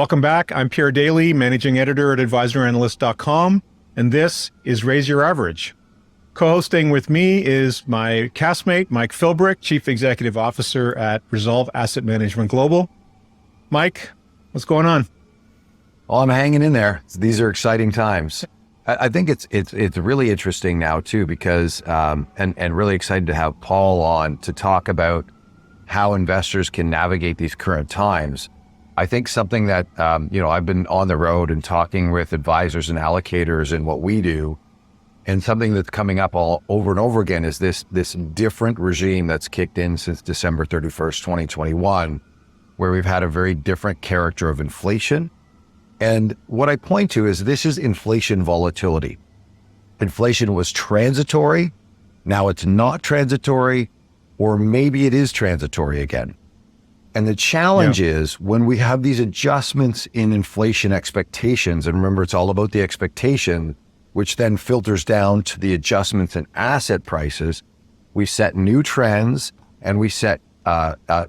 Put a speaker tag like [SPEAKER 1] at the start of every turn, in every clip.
[SPEAKER 1] Welcome back. I'm Pierre Daly, Managing Editor at advisor.Analytics.com, and this is Raise Your Average. Co-hosting with me is my castmate, Mike Philbrick, Chief Executive Officer at Resolve Asset Management Global. Mike, what's going on?
[SPEAKER 2] Well, I'm hanging in there. These are exciting times. I think it's really interesting now too, because and really excited to have Paul on to talk about how investors can navigate these current times. I think something that I've been on the road and talking with advisors and allocators in what we do, and something that's coming up all over and over again is this different regime that's kicked in since December 31st, 2021, where we've had a very different character of inflation. And what I point to is this is inflation volatility. Inflation was transitory. Now it's not transitory, or maybe it is transitory again. And the challenge is when we have these adjustments in inflation expectations, and remember, it's all about the expectation, which then filters down to the adjustments in asset prices, we set new trends and we set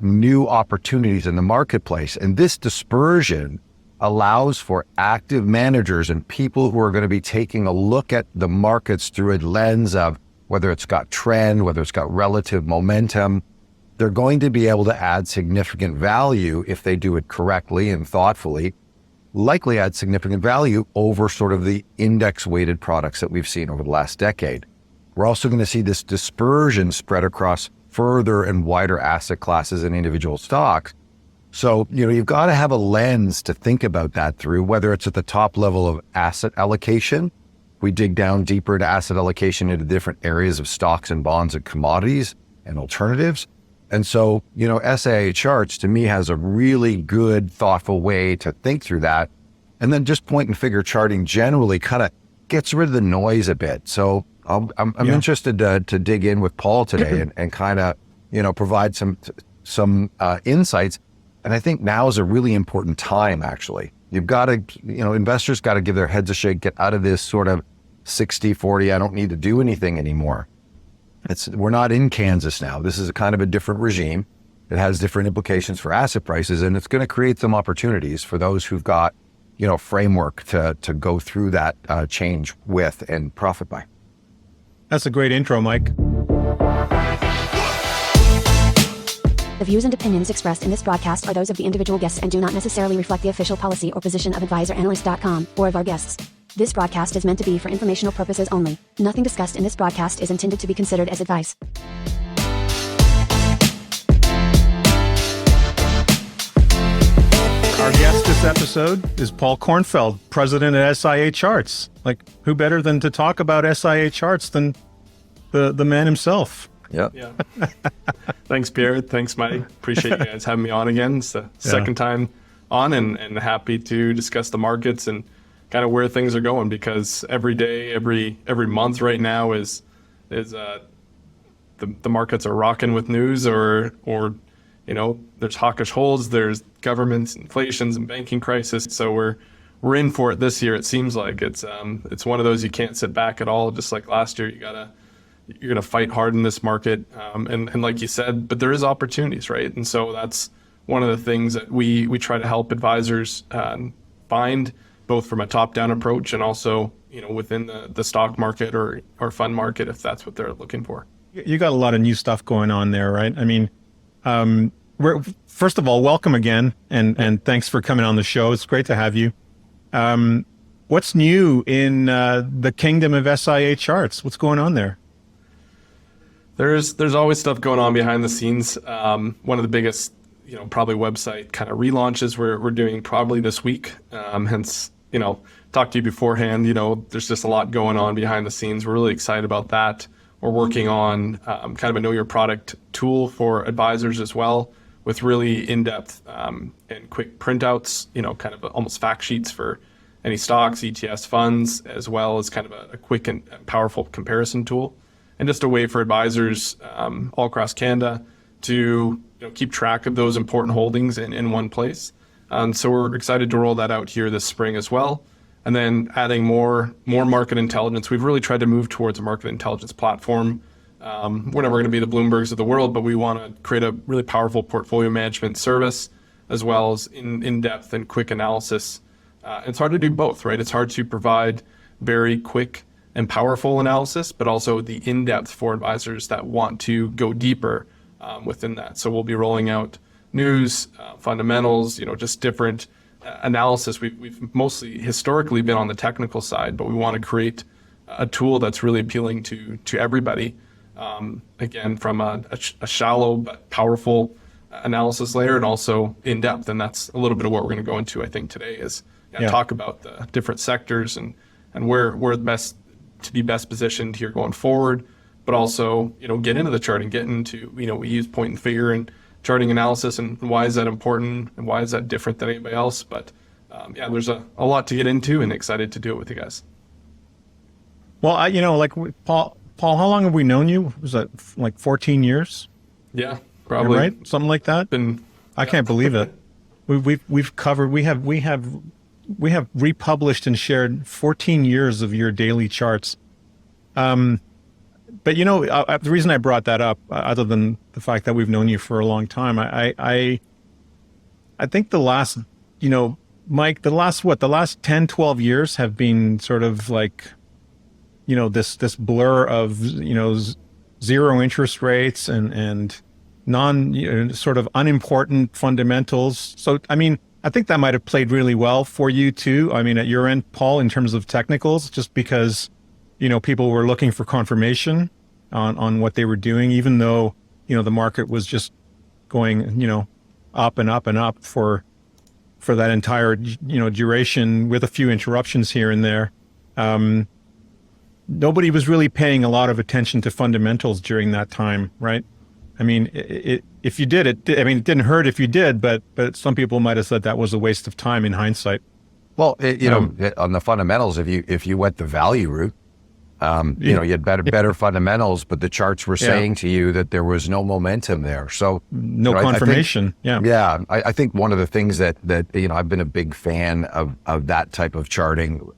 [SPEAKER 2] new opportunities in the marketplace. And this dispersion allows for active managers and people who are going to be taking a look at the markets through a lens of whether it's got trend, whether it's got relative momentum. They're going to be able to add significant value if they do it correctly and thoughtfully, likely add significant value over sort of the index-weighted products that we've seen over the last decade. We're also going to see this dispersion spread across further and wider asset classes and individual stocks. So, you've got to have a lens to think about that through, whether it's at the top level of asset allocation. We dig down deeper into asset allocation into different areas of stocks and bonds and commodities and alternatives. And so, SIA Charts to me has a really good, thoughtful way to think through that. And then just point and figure charting generally kind of gets rid of the noise a bit. So I'm interested to dig in with Paul today and kind of, provide some insights. And I think now is a really important time, actually. You've got to, investors got to give their heads a shake, get out of this sort of 60-40, I don't need to do anything anymore. We're not in Kansas now. This is a kind of a different regime. It has different implications for asset prices, and it's going to create some opportunities for those who've got, framework to go through that change with and profit by.
[SPEAKER 1] That's a great intro, Mike.
[SPEAKER 3] The views and opinions expressed in this broadcast are those of the individual guests and do not necessarily reflect the official policy or position of advisor.analyst.com or of our guests. This broadcast is meant to be for informational purposes only. Nothing discussed in this broadcast is intended to be considered as advice.
[SPEAKER 1] Our guest this episode is Paul Kornfeld, president at SIA Charts. Like, who better than to talk about SIA Charts than the man himself?
[SPEAKER 2] Yep.
[SPEAKER 4] Yeah. Thanks, Pierre. Thanks, Mike. Appreciate you guys having me on again. It's the second time on, and happy to discuss the markets and kind of where things are going, because every day, every month right now is the markets are rocking with news or there's hawkish holds, there's governments, inflations, and banking crisis. So we're in for it this year. It seems like it's one of those you can't sit back at all. Just like last year, you're gonna fight hard in this market, and like you said, but there is opportunities, right? And so that's one of the things that we try to help advisors find, both from a top-down approach and also, within the stock market or fund market, if that's what they're looking for.
[SPEAKER 1] You got a lot of new stuff going on there, right? I mean, first of all, welcome again, and thanks for coming on the show. It's great to have you. What's new in the kingdom of SIA Charts? What's going on there?
[SPEAKER 4] There's always stuff going on behind the scenes. One of the biggest, probably website kind of relaunches we're doing probably this week. Hence, talked to you beforehand, there's just a lot going on behind the scenes. We're really excited about that. We're working on kind of a know your product tool for advisors as well, with really in-depth and quick printouts, kind of almost fact sheets for any stocks, ETFs, funds, as well as kind of a quick and powerful comparison tool. And just a way for advisors all across Canada to keep track of those important holdings in one place. So we're excited to roll that out here this spring as well. And then adding more market intelligence. We've really tried to move towards a market intelligence platform. We're never going to be the Bloombergs of the world, but we want to create a really powerful portfolio management service as well as in-depth and quick analysis. It's hard to do both, right? It's hard to provide very quick and powerful analysis, but also the in-depth for advisors that want to go deeper within that. So we'll be rolling out news, fundamentals, just different analysis. We've mostly historically been on the technical side, but we want to create a tool that's really appealing to everybody. Again, from a shallow but powerful analysis layer, and also in depth. And that's a little bit of what we're going to go into, I think, today is talk about the different sectors and where we're best to be best positioned here going forward, but also, get into the charting, get into, we use point and figure and charting analysis, and why is that important and why is that different than anybody else? But there's a lot to get into, and excited to do it with you guys.
[SPEAKER 1] Well, Paul, how long have we known you? Was that like 14 years?
[SPEAKER 4] Yeah, probably.
[SPEAKER 1] Right? Something like that? I can't believe it. We've covered, we have republished and shared 14 years of your daily charts. But the reason I brought that up, other than the fact that we've known you for a long time, I think the last, Mike, the last 10, 12 years have been sort of like, this blur of, zero interest rates and sort of unimportant fundamentals. So, I think that might have played really well for you too. At your end, Paul, in terms of technicals, just because, people were looking for confirmation on what they were doing, even though, the market was just going, up and up and up for that entire, duration with a few interruptions here and there. Nobody was really paying a lot of attention to fundamentals during that time, right? If you did, it didn't hurt if you did, but some people might have said that was a waste of time in hindsight.
[SPEAKER 2] Well, on the fundamentals, if you went the value route, you had better fundamentals, but the charts were saying to you that there was no momentum there. So
[SPEAKER 1] no confirmation.
[SPEAKER 2] I think one of the things that I've been a big fan of that type of charting.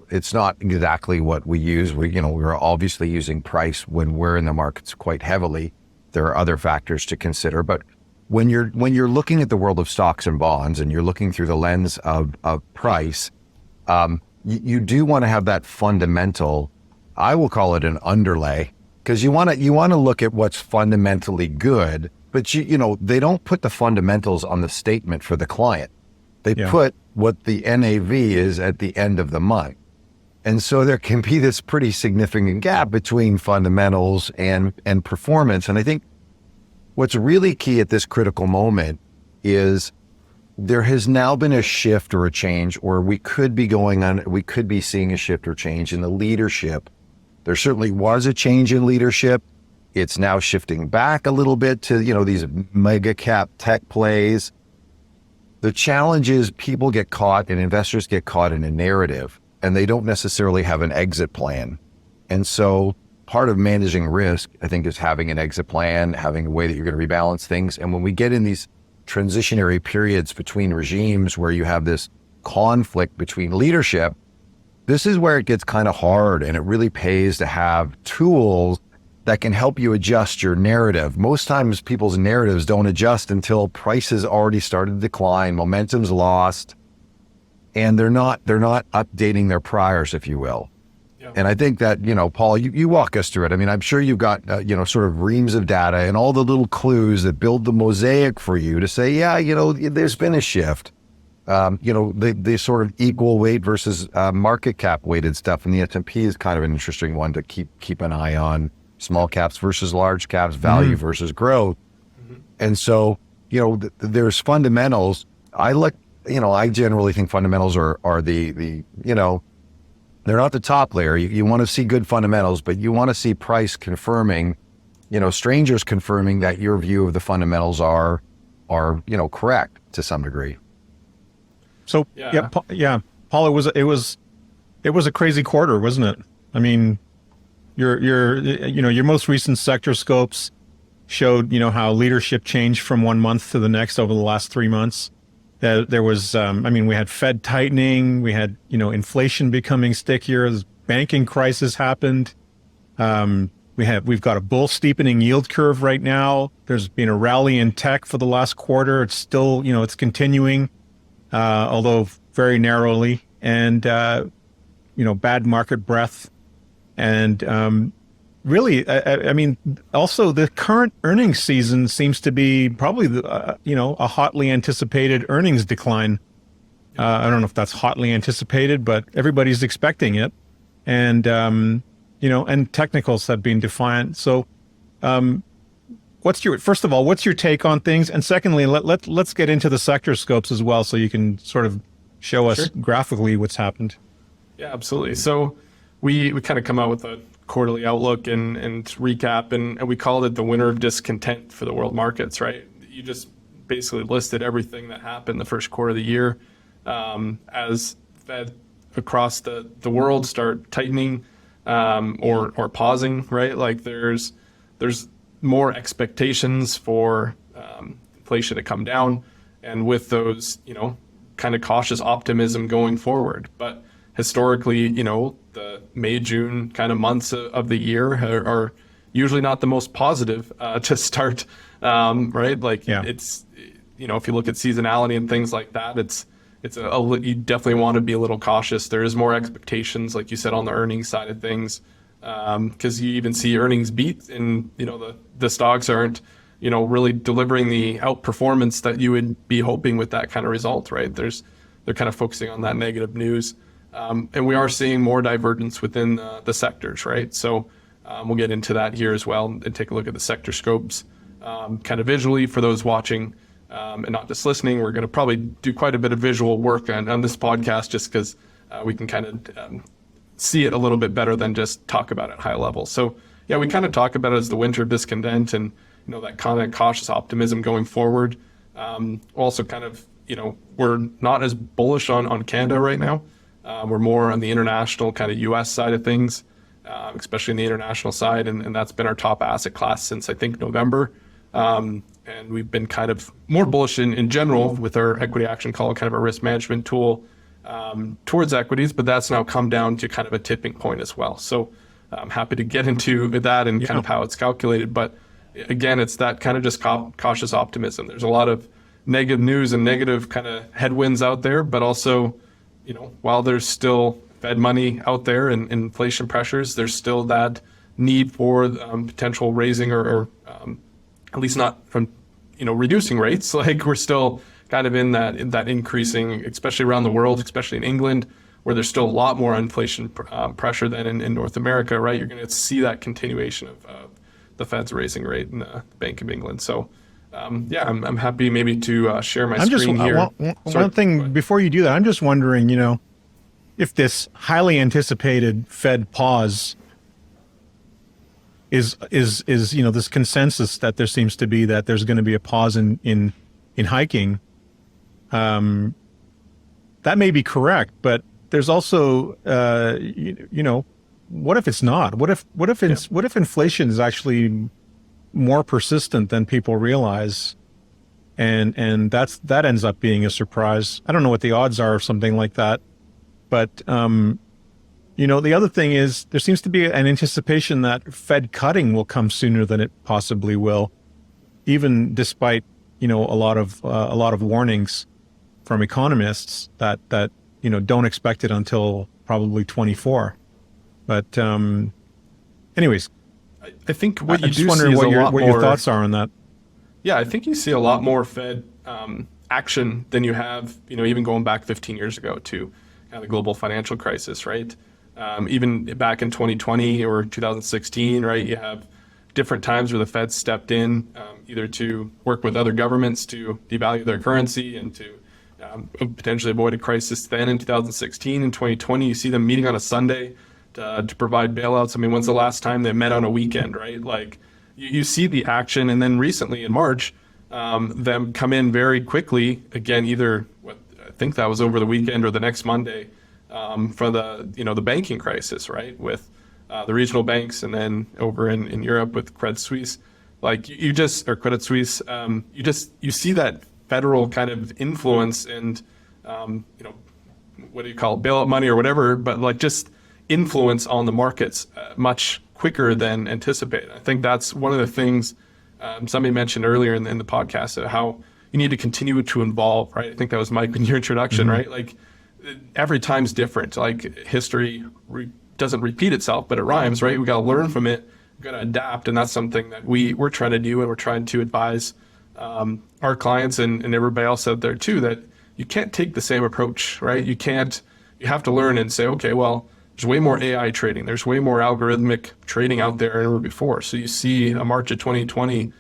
[SPEAKER 2] It's not exactly what we use. We're obviously using price when we're in the markets quite heavily. There are other factors to consider, but when you're looking at the world of stocks and bonds and you're looking through the lens of price, you do want to have that fundamental, I will call it an underlay, because you want to look at what's fundamentally good, but they don't put the fundamentals on the statement for the client. They put what the NAV is at the end of the month. And so there can be this pretty significant gap between fundamentals and performance. And I think what's really key at this critical moment is there has now been a shift or a change, or we could be seeing a shift or change in the leadership. There certainly was a change in leadership. It's now shifting back a little bit to, these mega cap tech plays. The challenge is people get caught and investors get caught in a narrative, and they don't necessarily have an exit plan. And so part of managing risk, I think, is having an exit plan, having a way that you're going to rebalance things. And when we get in these transitionary periods between regimes where you have this conflict between leadership, this is where it gets kind of hard, and it really pays to have tools that can help you adjust your narrative. Most times people's narratives don't adjust until prices already started to decline, momentum's lost, and they're not updating their priors, if you will. Yeah. And I think that, Paul, you walk us through it. I'm sure you've got, sort of reams of data and all the little clues that build the mosaic for you to say, there's been a shift. The sort of equal weight versus market cap weighted stuff in the S&P is kind of an interesting one to keep an eye on. Small caps versus large caps, value versus growth. Mm-hmm. And so, there's fundamentals. I generally think fundamentals are the they're not the top layer. You want to see good fundamentals, but you want to see price confirming, strangers confirming that your view of the fundamentals are correct to some degree.
[SPEAKER 1] So Paul, it was a crazy quarter, wasn't it? Your most recent sector scopes showed, how leadership changed from one month to the next over the last 3 months. There was, we had Fed tightening, we had, inflation becoming stickier, the banking crisis happened. We've got a bull steepening yield curve right now. There's been a rally in tech for the last quarter. It's still, it's continuing, although very narrowly, and bad market breadth, and really, I mean, also the current earnings season seems to be probably a hotly anticipated earnings decline. I don't know if that's hotly anticipated, but everybody's expecting it, and and technicals have been defiant. So, first of all, what's your take on things? And secondly, let's get into the sector scopes as well, so you can sort of show us graphically what's happened.
[SPEAKER 4] Yeah, absolutely. So we kind of come out with a quarterly outlook and recap, and we called it the Winter of Discontent for the world markets, right? You just basically listed everything that happened the first quarter of the year as Fed across the world start tightening or pausing, right? Like there's more expectations for inflation to come down, and with those, kind of cautious optimism going forward. But historically, the May, June kind of months of the year are usually not the most positive to start, right? Like it's, if you look at seasonality and things like that, you definitely want to be a little cautious. There is more expectations, like you said, on the earnings side of things, because you even see earnings beat, and the stocks aren't really delivering the outperformance that you would be hoping with that kind of result, right? They're kind of focusing on that negative news. And we are seeing more divergence within the sectors, right? So we'll get into that here as well and take a look at the sector scopes kind of visually for those watching and not just listening. We're going to probably do quite a bit of visual work on this podcast, just because we can kind of see it a little bit better than just talk about it at high level. So yeah, we kind of talk about it as the winter of discontent, and that kind of cautious optimism going forward. Also kind of, we're not as bullish on Canada right now. We're more on the international kind of US side of things, especially in the international side. And that's been our top asset class since I think November. And we've been kind of more bullish in general with our equity action call, kind of a risk management tool towards equities, but that's now come down to kind of a tipping point as well. So I'm happy to get into that and kind of how it's calculated. But again, it's that kind of just cautious optimism. There's a lot of negative news and negative kind of headwinds out there, but also, while there's still Fed money out there and inflation pressures, there's still that need for potential raising or at least not from, reducing rates. Like we're still kind of in that increasing, especially around the world, especially in England, where there's still a lot more inflation pressure than in North America, right? You're going to see that continuation of the Fed's raising rate in the Bank of England. So I'm happy maybe to share my screen here.
[SPEAKER 1] One thing before you do that, I'm just wondering, if this highly anticipated Fed pause is this consensus that there seems to be that there's going to be a pause in hiking. That may be correct, but there's also what if it's not? What if inflation is actually more persistent than people realize, and that ends up being a surprise. I don't know what the odds are of something like that, but the other thing is there seems to be an anticipation that Fed cutting will come sooner than it possibly will, even despite a lot of warnings from economists that don't expect it until probably 24. But anyways,
[SPEAKER 4] I think what you
[SPEAKER 1] I'm just
[SPEAKER 4] do
[SPEAKER 1] wondering
[SPEAKER 4] see is
[SPEAKER 1] what your thoughts are on that.
[SPEAKER 4] Yeah, I think you see a lot more Fed action than you have, even going back 15 years ago to the global financial crisis, right? Even back in 2020 or 2016, right? You have different times where the Fed stepped in, either to work with other governments to devalue their currency and to potentially avoid a crisis. Then in 2016 and 2020, you see them meeting on a Sunday to provide bailouts. I mean, when's the last time they met on a weekend, right? Like you see the action, and then recently in March, them come in very quickly, again, either I think that was over the weekend or the next Monday, for the banking crisis, right? With the regional banks, and then over in Europe with Credit Suisse, Credit Suisse, you see that federal kind of influence and, what do you call it, bailout money or whatever, but like just influence on the markets much quicker than anticipated. I think that's one of the things somebody mentioned earlier in the podcast, how you need to continue to evolve, right? I think that was Mike in your introduction, right? Like every time's different. Like history doesn't repeat itself, but it rhymes, right? We got to learn from it. We got to adapt, and that's something that we're trying to do, and we're trying to advise our clients and everybody else out there too, that you can't take the same approach, right? You have to learn and say, okay, well, there's way more AI trading. There's way more algorithmic trading out there than ever before. So you see a March of 2020,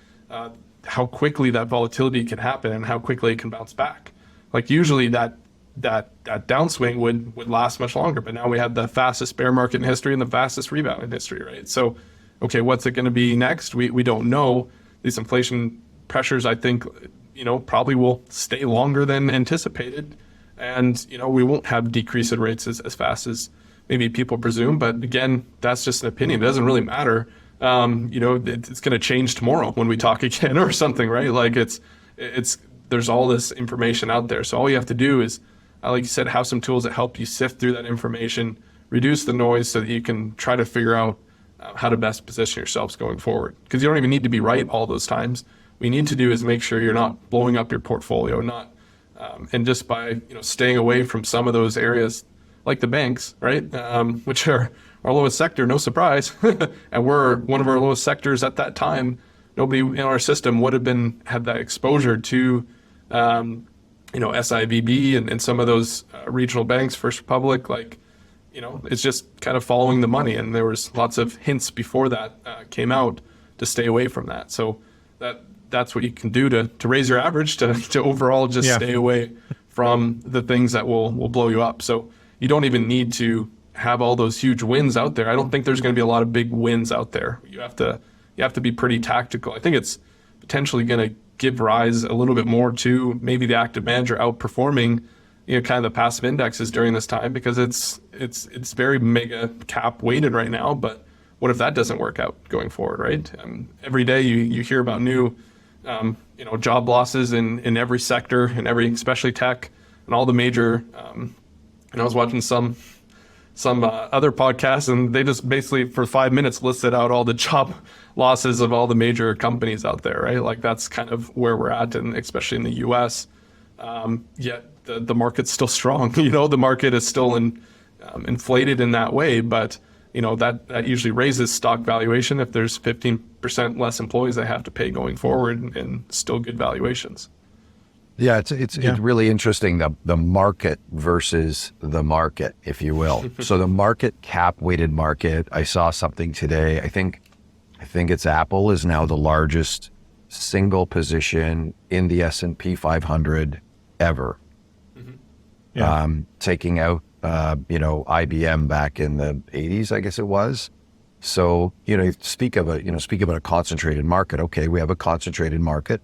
[SPEAKER 4] how quickly that volatility can happen and how quickly it can bounce back. Like usually that downswing would last much longer, but now we have the fastest bear market in history and the fastest rebound in history, right? So, okay, what's it going to be next? We don't know. These inflation pressures, I think, probably will stay longer than anticipated. And, we won't have decrease in rates as fast as maybe people presume. But again, that's just an opinion. It doesn't really matter. It's going to change tomorrow when we talk again or something, right? Like there's all this information out there. So all you have to do is, like you said, have some tools that help you sift through that information, reduce the noise so that you can try to figure out how to best position yourselves going forward. Because you don't even need to be right all those times. What you need to do is make sure you're not blowing up your portfolio, and just by staying away from some of those areas like the banks, right, which are our lowest sector, no surprise, and we're one of our lowest sectors at that time. Nobody in our system would have had that exposure to, SIVB and some of those regional banks, First Republic. It's just kind of following the money, and there was lots of hints before that came out to stay away from that. So that's what you can do to raise your average, to overall just stay away from the things that will blow you up. So you don't even need to have all those huge wins out there. I don't think there's going to be a lot of big wins out there. You have to be pretty tactical. I think it's potentially going to give rise a little bit more to maybe the active manager outperforming kind of the passive indexes during this time, because it's very mega cap weighted right now. But what if that doesn't work out going forward, right? Every day you hear about new job losses in every sector, and especially tech and all the major. I was watching some other podcasts, and they just basically for 5 minutes listed out all the job losses of all the major companies out there, right? Like that's kind of where we're at, and especially in the U.S. Yet the market's still strong. The market is still inflated in that way, but that usually raises stock valuation if there's 15% less employees they have to pay going forward, and still good valuations.
[SPEAKER 2] Yeah, it's really interesting, the market versus the market, if you will. So the market cap weighted market, I saw something today. I think it's Apple is now the largest single position in the S&P 500 ever. Taking out IBM back in the 80s, I guess it was. So, speak about a concentrated market. Okay, we have a concentrated market.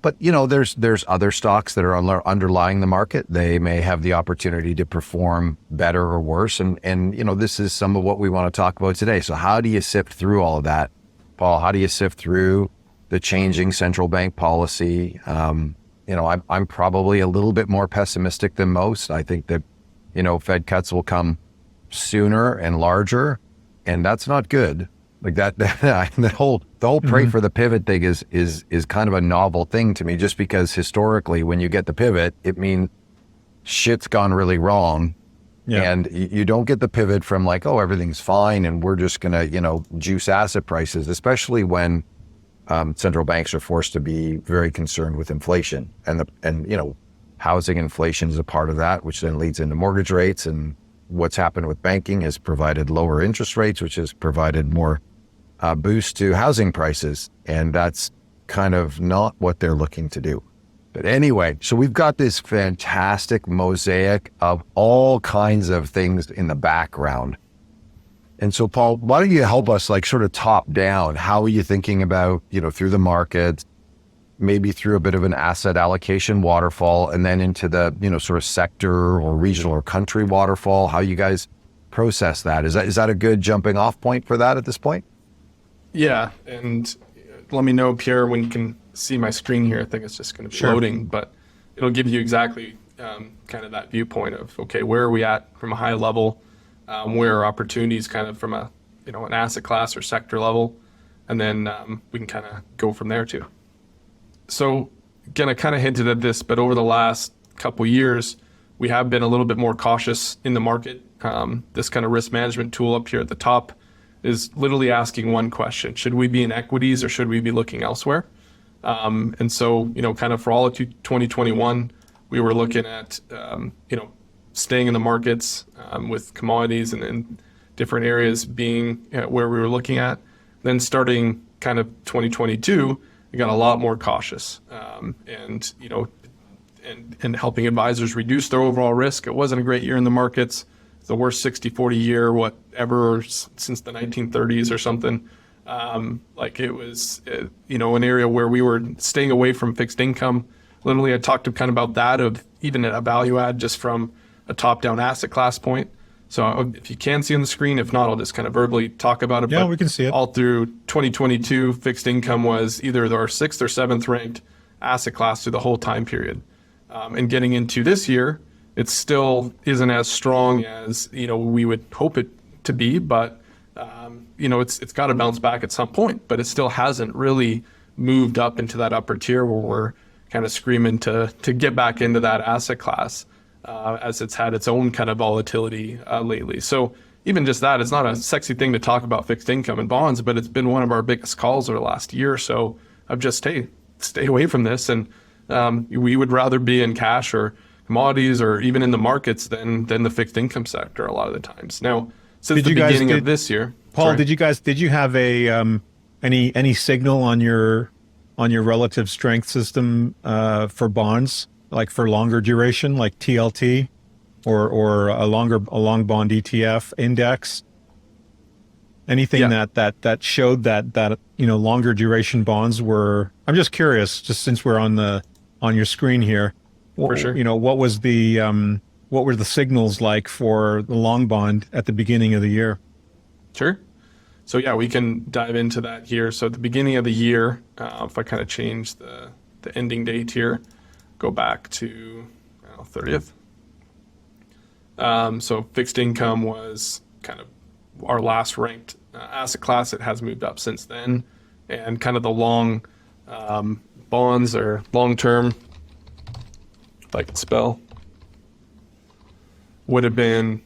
[SPEAKER 2] But there's other stocks that are underlying the market. They may have the opportunity to perform better or worse. And this is some of what we want to talk about today. So how do you sift through all of that, Paul? How do you sift through the changing central bank policy? I'm probably a little bit more pessimistic than most. I think that, Fed cuts will come sooner and larger, and that's not good. Like the whole pray for the pivot thing is kind of a novel thing to me, just because historically when you get the pivot, it means shit's gone really wrong. And you don't get the pivot from like, oh, everything's fine and we're just going to, juice asset prices, especially when central banks are forced to be very concerned with inflation, and housing inflation is a part of that, which then leads into mortgage rates. And what's happened with banking has provided lower interest rates, which has provided more boost to housing prices. And that's kind of not what they're looking to do. But anyway, so we've got this fantastic mosaic of all kinds of things in the background. And so, Paul, why don't you help us sort of top down? How are you thinking about, through the market, maybe through a bit of an asset allocation waterfall, and then into the, sort of sector or regional or country waterfall, how you guys process that? Is that a good jumping off point for that at this point?
[SPEAKER 4] Yeah. And let me know, Pierre, when you can see my screen here. I think it's just going to be loading, but it'll give you exactly kind of that viewpoint of, okay, where are we at from a high level? where are opportunities kind of from a, an asset class or sector level, and then we can kind of go from there too. So again, I kind of hinted at this, but over the last couple years, we have been a little bit more cautious in the market. This kind of risk management tool up here at the top is literally asking one question: should we be in equities or should we be looking elsewhere? And so, kind of for all of 2021, we were looking at, staying in the markets with commodities and different areas being where we were looking at. Then starting kind of 2022, we got a lot more cautious, and helping advisors reduce their overall risk. It wasn't a great year in the markets. It's the worst 60-40 year, whatever, since the 1930s or something. It was, an area where we were staying away from fixed income. Literally, I talked kind of about that, of even a value add just from a top-down asset class point. So if you can see on the screen, if not, I'll just kind of verbally talk about it.
[SPEAKER 1] Yeah,
[SPEAKER 4] but
[SPEAKER 1] we can see it.
[SPEAKER 4] All through 2022, fixed income was either our 6th or 7th ranked asset class through the whole time period. And getting into this year, it still isn't as strong as, we would hope it to be, but it's got to bounce back at some point, but it still hasn't really moved up into that upper tier where we're kind of screaming to get back into that asset class, as it's had its own kind of volatility lately. So even just that, it's not a sexy thing to talk about fixed income and bonds, but it's been one of our biggest calls over the last year or so of just, hey, stay away from this. And we would rather be in cash or commodities or even in the markets than the fixed income sector a lot of the times. Now, since the beginning of this year,
[SPEAKER 1] Paul, did you have a any signal on your relative strength system for bonds, like for longer duration, like TLT, or a long bond ETF index? Anything that showed that longer duration bonds were? I'm just curious, just since we're on your screen here.
[SPEAKER 4] For sure.
[SPEAKER 1] What was what were the signals like for the long bond at the beginning of the year?
[SPEAKER 4] Sure. So yeah, we can dive into that here. So at the beginning of the year, if I kind of change the ending date here, go back to 30th. So fixed income was kind of our last ranked asset class. It has moved up since then, and kind of the long bonds or long-term, if I can spell, would have been,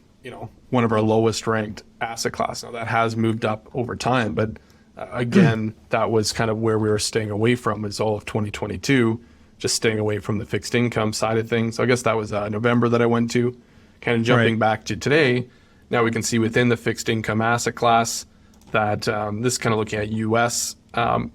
[SPEAKER 4] one of our lowest ranked asset class. Now that has moved up over time, but again, that was kind of where we were staying away from, is all of 2022, just staying away from the fixed income side of things. So I guess that was November that I went to. Kind of jumping back to today, now we can see within the fixed income asset class that this is kind of looking at US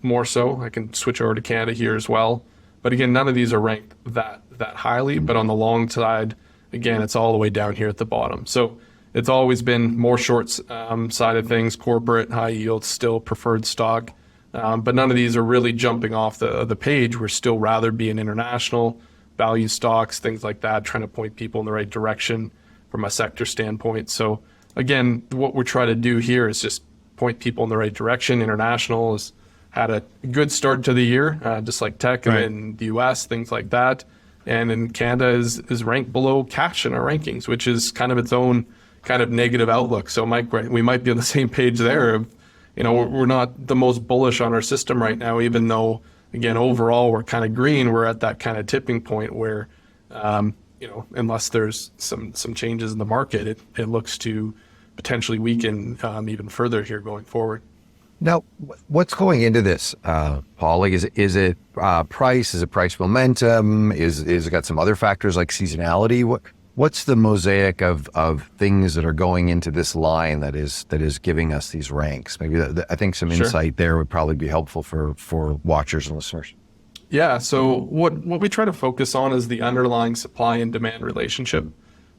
[SPEAKER 4] more so. I can switch over to Canada here as well. But again, none of these are ranked that highly, but on the long side, again, it's all the way down here at the bottom. So it's always been more short side of things, corporate, high yield, still preferred stock. But none of these are really jumping off the page. We're still rather be in international, value stocks, things like that, trying to point people in the right direction from a sector standpoint. So again, what we're trying to do here is just point people in the right direction. International has had a good start to the year, just like tech in the US, things like that. And in Canada is ranked below cash in our rankings, which is kind of its own kind of negative outlook. So Mike, we might be on the same page there of, we're not the most bullish on our system right now, even though, again, overall we're kind of green. We're at that kind of tipping point where, unless there's some changes in the market, it looks to potentially weaken even further here going forward.
[SPEAKER 2] Now, what's going into this, Paul? Like, is it price? Is it price momentum? Is it got some other factors like seasonality? What's the mosaic of things that are going into this line that is giving us these ranks? Maybe I think some insight there would probably be helpful for watchers and listeners.
[SPEAKER 4] Yeah. So what we try to focus on is the underlying supply and demand relationship.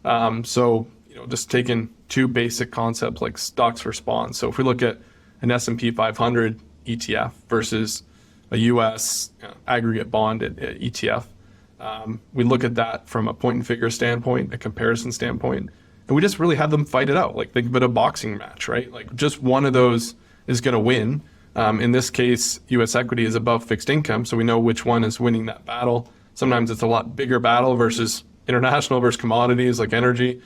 [SPEAKER 4] Just taking two basic concepts like stocks versus bonds. So if we look at an S&P 500 ETF versus a U.S. aggregate bond ETF, we look at that from a point and figure standpoint, a comparison standpoint, and we just really have them fight it out. Like, think of it a boxing match, right? Like, just one of those is going to win. In this case, U.S. equity is above fixed income, so we know which one is winning that battle. Sometimes it's a lot bigger battle versus international versus commodities like energy.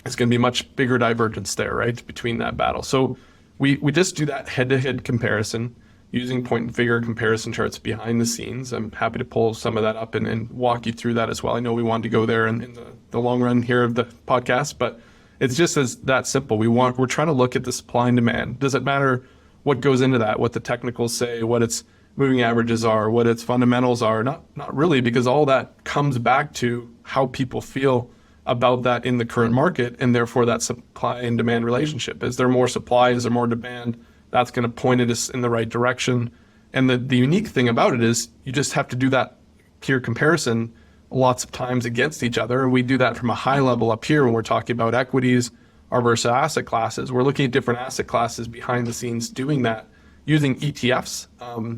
[SPEAKER 4] it's going to be much bigger divergence there, right, between that battle. So we just do that head-to-head comparison using point and figure comparison charts behind the scenes. I'm happy to pull some of that up and walk you through that as well. I know we wanted to go there in the long run here of the podcast, but it's just as that simple. We're trying to look at the supply and demand. Does it matter what goes into that, what the technicals say, what its moving averages are, what its fundamentals are? Not really, because all that comes back to how people feel about that in the current market, and therefore that supply and demand relationship. Is there more supply? Is there more demand? That's going to point us in the right direction. And the unique thing about it is you just have to do that peer comparison lots of times against each other. We do that from a high level up here when we're talking about equities or versus asset classes. We're looking at different asset classes behind the scenes doing that using ETFs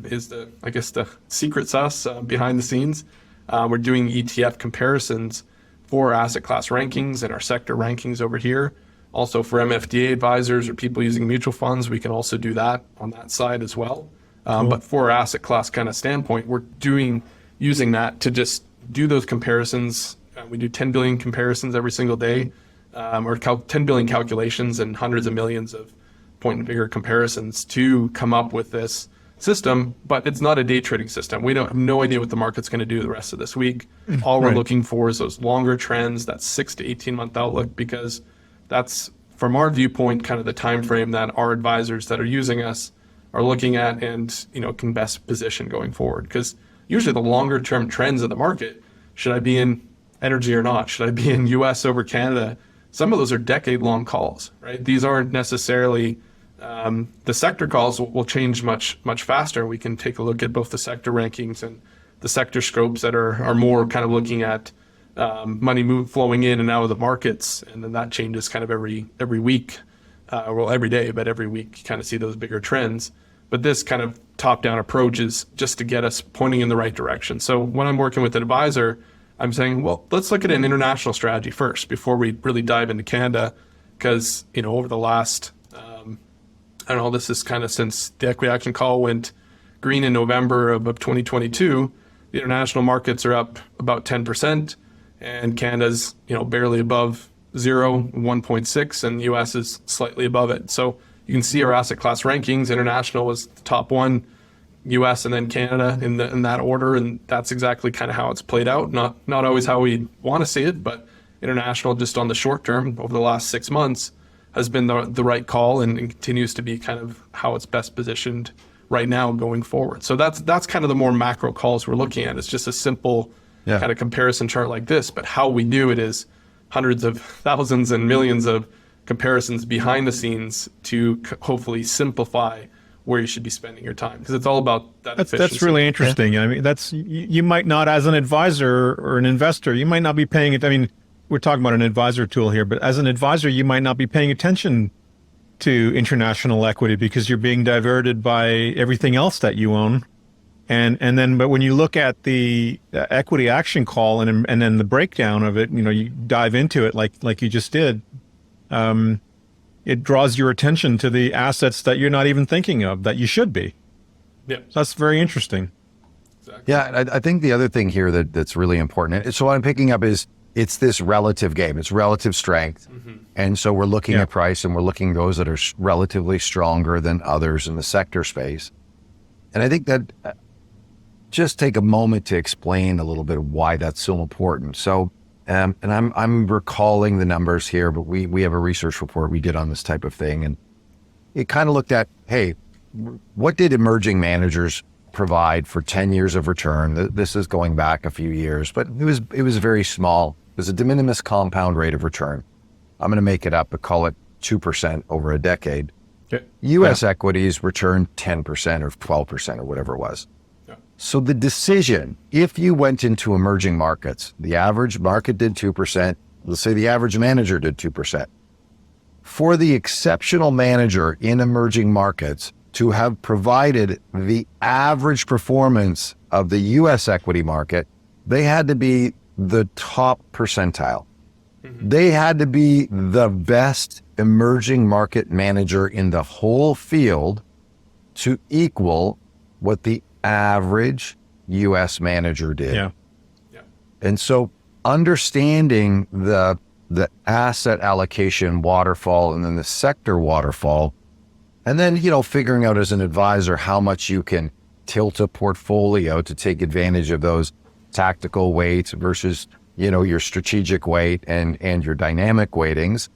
[SPEAKER 4] is the secret sauce behind the scenes. We're doing ETF comparisons for asset class rankings and our sector rankings over here. Also for MFDA advisors or people using mutual funds, we can also do that on that side as well. But for our asset class kind of standpoint, we're using that to just do those comparisons. We do 10 billion comparisons every single day, or 10 billion calculations and hundreds of millions of point and figure comparisons to come up with this system. But it's not a day trading system. We don't have no idea what the market's going to do the rest of this week. All we're looking for is those longer trends, that 6 to 18 month outlook, because that's, from our viewpoint, kind of the time frame that our advisors that are using us are looking at and can best position going forward. Because usually the longer term trends of the market, should I be in energy or not? Should I be in US over Canada? Some of those are decade long calls, right? These aren't necessarily the sector calls will change much faster. We can take a look at both the sector rankings and the sector scopes that are more kind of looking at money flowing in and out of the markets, and then that changes kind of every week, every day, but every week you kind of see those bigger trends. But this kind of top-down approach is just to get us pointing in the right direction. So when I'm working with an advisor, I'm saying, well, let's look at an international strategy first before we really dive into Canada, because over the last this is kind of since the equity action call went green in November of 2022, the international markets are up about 10%, and Canada's barely above 1.6, and the US is slightly above it. So you can see our asset class rankings. International was the top one, US and then Canada in that order, and that's exactly kind of how it's played out. Not always how we want to see it, but international, just on the short term over the last 6 months, has been the right call and continues to be kind of how it's best positioned right now going forward. So that's kind of the more macro calls we're looking at. It's just a simple kind of comparison chart like this, but how we do it is hundreds of thousands and millions of comparisons behind the scenes to hopefully simplify where you should be spending your time, because it's all about that efficiency.
[SPEAKER 1] That's really interesting. Yeah. I mean, you might not, as an advisor or an investor, you might not be paying it. I mean, we're talking about an advisor tool here, but as an advisor, you might not be paying attention to international equity because you're being diverted by everything else that you own. But when you look at the equity action call and then the breakdown of it, you dive into it like you just did. It draws your attention to the assets that you're not even thinking of that you should be.
[SPEAKER 4] Yeah,
[SPEAKER 1] so that's very interesting.
[SPEAKER 4] Exactly.
[SPEAKER 2] Yeah, I think the other thing here that's really important. So what I'm picking up is it's this relative game. It's relative strength. Mm-hmm. And so we're looking at price, and we're looking at those that are relatively stronger than others in the sector space. And I think that just take a moment to explain a little bit of why that's so important. So, and I'm recalling the numbers here, but we have a research report we did on this type of thing. And it kind of looked at, hey, what did emerging managers provide for 10 years of return? This is going back a few years, but it was very small. It was a de minimis compound rate of return. I'm going to make it up, but call it 2% over a decade.
[SPEAKER 4] Okay.
[SPEAKER 2] U.S. equities returned 10% or 12% or whatever it was. Yeah. So the decision, if you went into emerging markets, the average market did 2%, let's say the average manager did 2%. For the exceptional manager in emerging markets to have provided the average performance of the U.S. equity market, they had to be the top percentile. Mm-hmm. They had to be the best emerging market manager in the whole field to equal what the average U.S. manager did.
[SPEAKER 1] Yeah.
[SPEAKER 2] And so understanding the the asset allocation waterfall, and then the sector waterfall. And then, figuring out as an advisor how much you can tilt a portfolio to take advantage of those tactical weights versus, your strategic weight and your dynamic weightings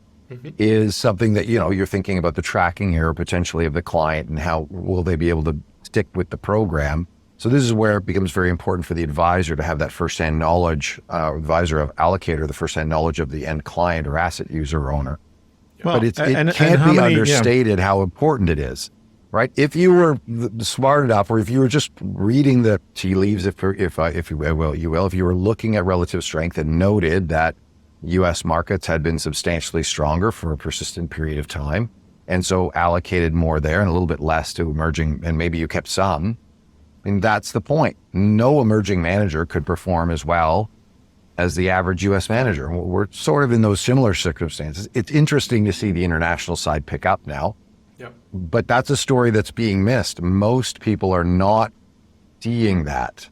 [SPEAKER 2] is something that, you're thinking about the tracking error potentially of the client and how will they be able to stick with the program. So this is where it becomes very important for the advisor to have that firsthand knowledge, advisor of allocator, the firsthand knowledge of the end client or asset user or owner.
[SPEAKER 1] Well,
[SPEAKER 2] But it can't be understated how important it is, right? If you were smart enough, or if you were just reading the tea leaves, if you were looking at relative strength and noted that U.S. markets had been substantially stronger for a persistent period of time, and so allocated more there and a little bit less to emerging, and maybe you kept some, that's the point. No emerging manager could perform as well as the average U.S. manager. We're sort of in those similar circumstances. It's interesting to see the international side pick up now, but that's a story that's being missed. Most people are not seeing that,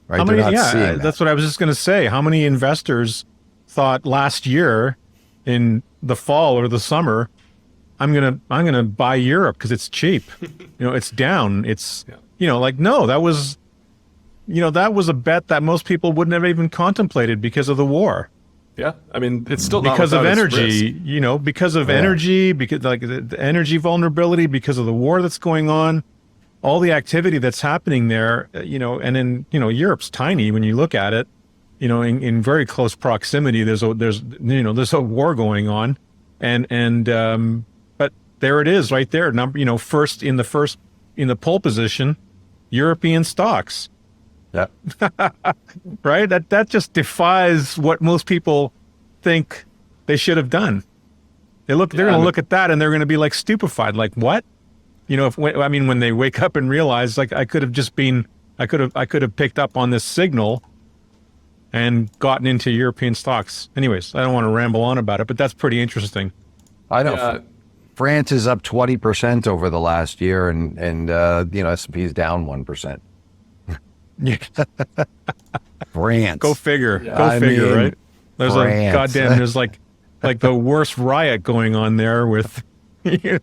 [SPEAKER 2] right? They're not seeing that.
[SPEAKER 1] That's what I was just going to say. How many investors thought last year in the fall or the summer, I'm gonna buy Europe because it's cheap. It's down. It's no, that was a bet that most people wouldn't have even contemplated because of the war.
[SPEAKER 4] Yeah, I mean, it's still not
[SPEAKER 1] because of energy.
[SPEAKER 4] risk.
[SPEAKER 1] Because of energy, because the energy vulnerability, because of the war that's going on, all the activity that's happening there. And then Europe's tiny when you look at it. In very close proximity, there's a war going on, but there it is right there. First in the pole position, European stocks.
[SPEAKER 2] Yeah.
[SPEAKER 1] Right. That just defies what most people think they should have done. They're going to look at that and they're going to be like stupefied. Like what? When they wake up and realize like I could have picked up on this signal and gotten into European stocks. Anyways, I don't want to ramble on about it, but that's pretty interesting.
[SPEAKER 2] I know. France is up 20% over the last year, and S&P is down 1%. France.
[SPEAKER 1] Go figure. Right? There's there's like the worst riot going on there with,
[SPEAKER 4] I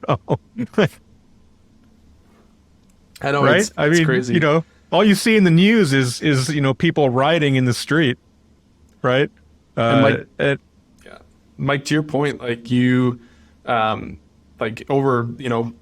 [SPEAKER 4] know,
[SPEAKER 1] right?
[SPEAKER 4] It's crazy.
[SPEAKER 1] All you see in the news is people rioting in the street, right?
[SPEAKER 4] Mike, to your point, over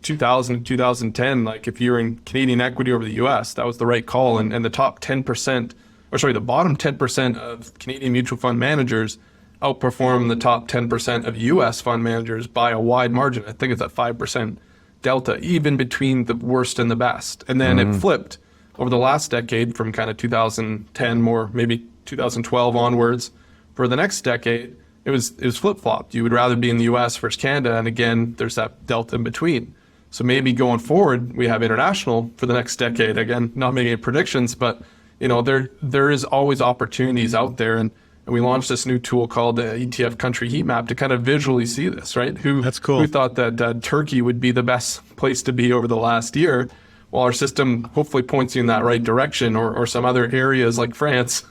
[SPEAKER 4] 2000 and 2010, if you're in Canadian equity over the U.S., that was the right call, and the top 10%, the bottom 10% of Canadian mutual fund managers outperform the top 10% of U.S. fund managers by a wide margin. I think it's a 5% delta, even between the worst and the best. And then it flipped over the last decade from kind of 2010, more maybe 2012 onwards. For the next decade, it was flip-flopped. You would rather be in the U.S. versus Canada, and again, there's that delta in between. So maybe going forward, we have international for the next decade. Again, not making any predictions, but there is always opportunities out there, and we launched this new tool called the ETF Country Heat Map to kind of visually see this, right?
[SPEAKER 1] That's cool.
[SPEAKER 4] Who thought that Turkey would be the best place to be over the last year? Well, our system hopefully points you in that right direction, or some other areas like France,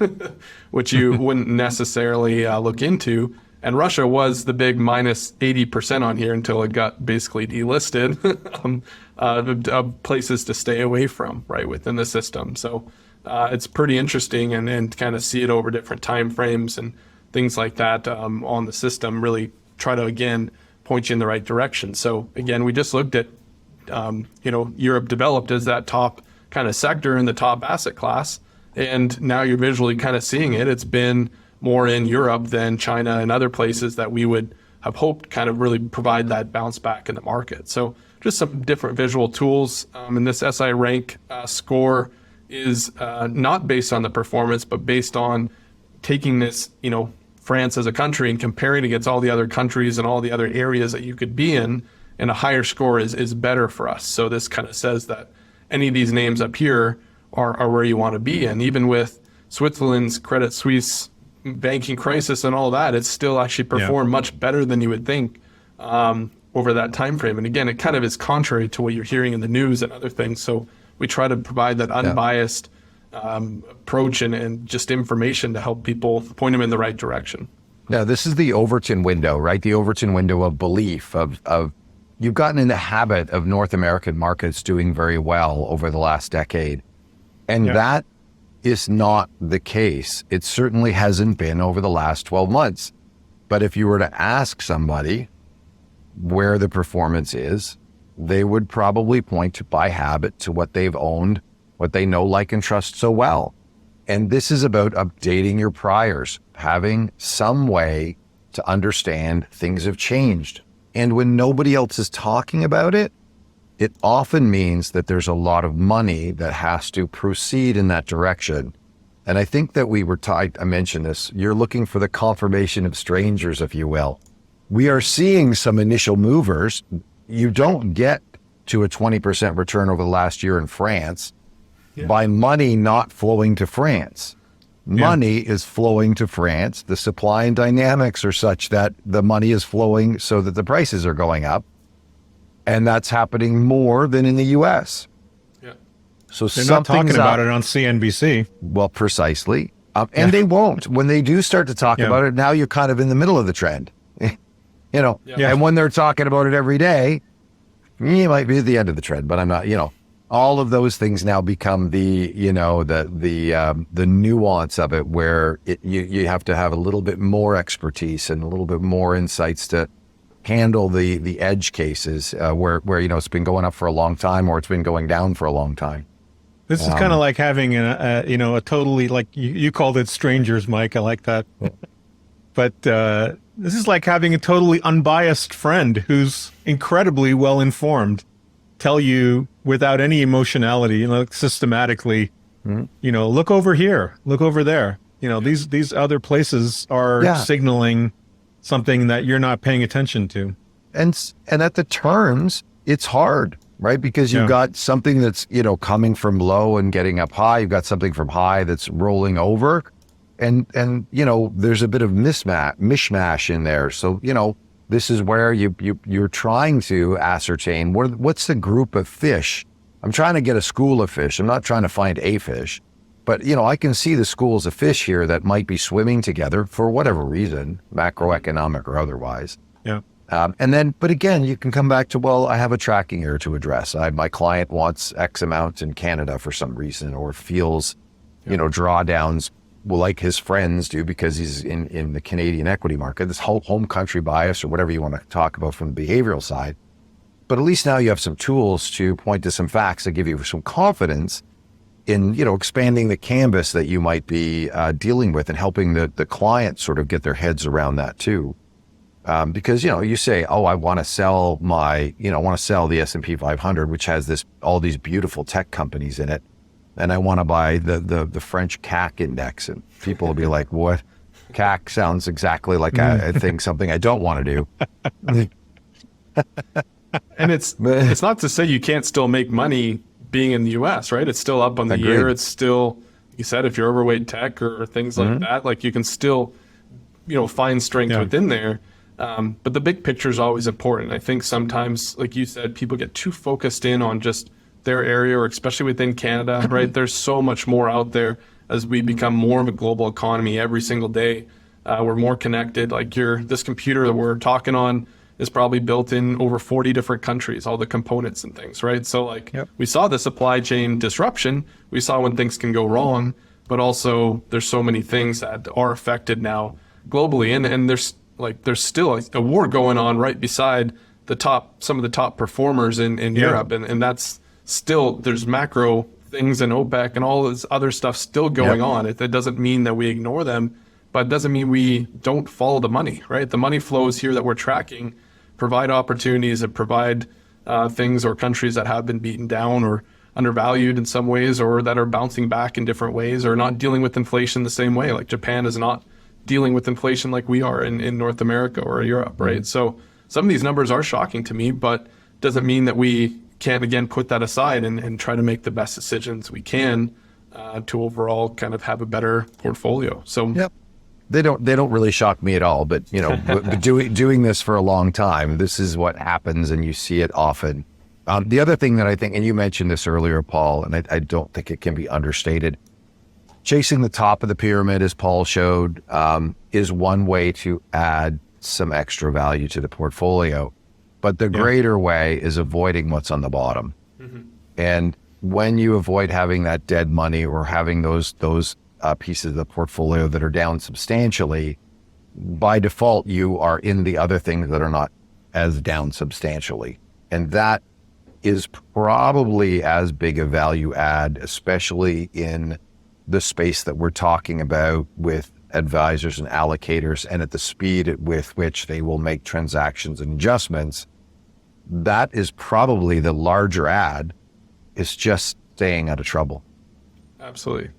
[SPEAKER 4] which you wouldn't necessarily look into. And Russia was the big minus 80% on here until it got basically delisted, places to stay away from, right, within the system. So it's pretty interesting, and kind of see it over different time frames and things like that on the system really try to, again, point you in the right direction. So again, we just looked at Europe developed as that top kind of sector in the top asset class. And now you're visually kind of seeing it. It's been more in Europe than China and other places that we would have hoped kind of really provide that bounce back in the market. So just some different visual tools. And this SI rank score is not based on the performance, but based on taking this, France as a country and comparing against all the other countries and all the other areas that you could be in, and a higher score is better for us. So this kind of says that any of these names up here are where you want to be. And even with Switzerland's Credit Suisse banking crisis and all that, it's still actually performed much better than you would think over that time frame. And again, it kind of is contrary to what you're hearing in the news and other things. So we try to provide that unbiased approach and just information to help people point them in the right direction.
[SPEAKER 2] Now, this is the Overton window, right? The Overton window of belief of you've gotten in the habit of North American markets doing very well over the last decade. And that is not the case. It certainly hasn't been over the last 12 months. But if you were to ask somebody where the performance is, they would probably point to, by habit, to what they've owned, what they know, like, and trust so well. And this is about updating your priors, having some way to understand things have changed. And when nobody else is talking about it, it often means that there's a lot of money that has to proceed in that direction. And I think that I mentioned this, you're looking for the confirmation of strangers, if you will. We are seeing some initial movers. You don't get to a 20% return over the last year in France by money not flowing to France. Money is flowing to France. The supply and dynamics are such that the money is flowing so that the prices are going up. And that's happening more than in the US.
[SPEAKER 1] Yeah.
[SPEAKER 2] So
[SPEAKER 1] they're not talking about it on CNBC.
[SPEAKER 2] Well, precisely. And they won't. When they do start to talk about it, now you're kind of in the middle of the trend. And when they're talking about it every day, you might be at the end of the trend, but I'm not, all of those things now become the nuance of it, where you have to have a little bit more expertise and a little bit more insights to handle the edge cases where it's been going up for a long time or it's been going down for a long time.
[SPEAKER 1] This is kind of like having a totally, like you called it strangers, Mike. I like that. But this is like having a totally unbiased friend who's incredibly well informed tell you without any emotionality, systematically, look over here, look over there. These other places are signaling something that you're not paying attention to.
[SPEAKER 2] And at the terms, it's hard, right? Because you've got something that's, coming from low and getting up high. You've got something from high that's rolling over. And there's a bit of mishmash in there. So, this is where you're trying to ascertain what's the group of fish. I'm trying to get a school of fish. I'm not trying to find a fish. But, I can see the schools of fish here that might be swimming together for whatever reason, macroeconomic or otherwise.
[SPEAKER 1] Yeah.
[SPEAKER 2] But again, you can come back to, well, I have a tracking error to address. My client wants X amount in Canada for some reason, or feels, drawdowns like his friends do because he's in the Canadian equity market, this whole home country bias or whatever you want to talk about from the behavioral side. But at least now you have some tools to point to some facts that give you some confidence in, expanding the canvas that you might be dealing with and helping the client sort of get their heads around that too. Because, you say, oh, I want to sell the S&P 500, which has all these beautiful tech companies in it. And I want to buy the French CAC index. And people will be like, what? CAC sounds exactly like I think something I don't want to do.
[SPEAKER 4] And it's not to say you can't still make money being in the US, right? It's still up on the year. It's still, you said, if you're overweight tech or things like that, like you can still, find strength within there. But the big picture is always important. I think sometimes, like you said, people get too focused in on just their area, or especially within Canada, right? There's so much more out there as we become more of a global economy every single day. We're more connected. Like this computer that we're talking on is probably built in over 40 different countries, all the components and things, right? So we saw the supply chain disruption. We saw when things can go wrong, but also there's so many things that are affected now globally. And there's still a war going on right beside some of the top performers in Europe. And that's still, there's macro things and OPEC and all this other stuff still going on. It doesn't mean that we ignore them, but it doesn't mean we don't follow the money, right? The money flows here that we're tracking provide opportunities and provide things or countries that have been beaten down or undervalued in some ways, or that are bouncing back in different ways, or not dealing with inflation the same way. Like Japan is not dealing with inflation like we are in North America or Europe, right? So some of these numbers are shocking to me, but doesn't mean that we can't, again, put that aside and try to make the best decisions we can to overall kind of have a better portfolio. So
[SPEAKER 2] they don't really shock me at all, but doing this for a long time, this is what happens, and you see it often. The other thing that I think, and you mentioned this earlier, Paul, and I don't think it can be understated, chasing the top of the pyramid, as Paul showed, is one way to add some extra value to the portfolio. But the greater way is avoiding what's on the bottom. And when you avoid having that dead money or having those pieces of the portfolio that are down substantially, by default, you are in the other things that are not as down substantially. And that is probably as big a value add, especially in the space that we're talking about with advisors and allocators and at the speed with which they will make transactions and adjustments. That is probably the larger add, is just staying out of trouble.
[SPEAKER 4] Absolutely.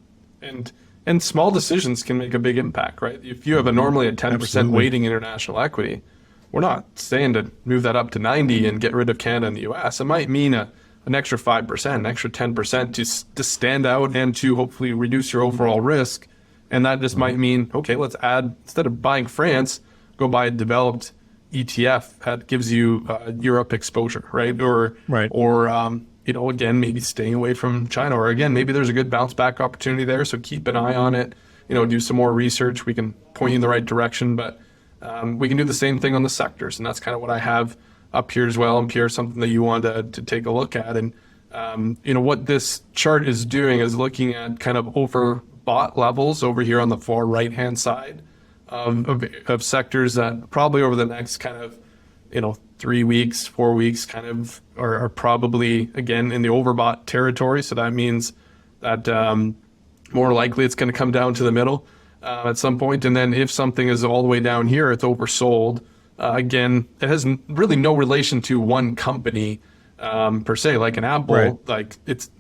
[SPEAKER 4] And small decisions can make a big impact, right? If you have normally a 10% weighting international equity, we're not saying to move that up to 90 and get rid of Canada and the US. It might mean an extra 5%, an extra 10% to stand out and to hopefully reduce your overall risk. And that just might mean, okay, let's add, instead of buying France, go buy a developed ETF that gives you Europe exposure, right? Or again, maybe staying away from China, or again, maybe there's a good bounce back opportunity there. So keep an eye on it, do some more research. We can point you in the right direction, but we can do the same thing on the sectors. And that's kind of what I have up here as well. And Pierre, something that you wanted to take a look at. And, what this chart is doing is looking at kind of overbought levels over here on the far right-hand side of sectors that probably over the next kind of, 3 weeks, 4 weeks kind of are probably, again, in the overbought territory. So that means that more likely it's going to come down to the middle at some point. And then if something is all the way down here, it's oversold. Again, it has really no relation to one company per se, like an Apple.
[SPEAKER 1] Right.
[SPEAKER 4] Like it's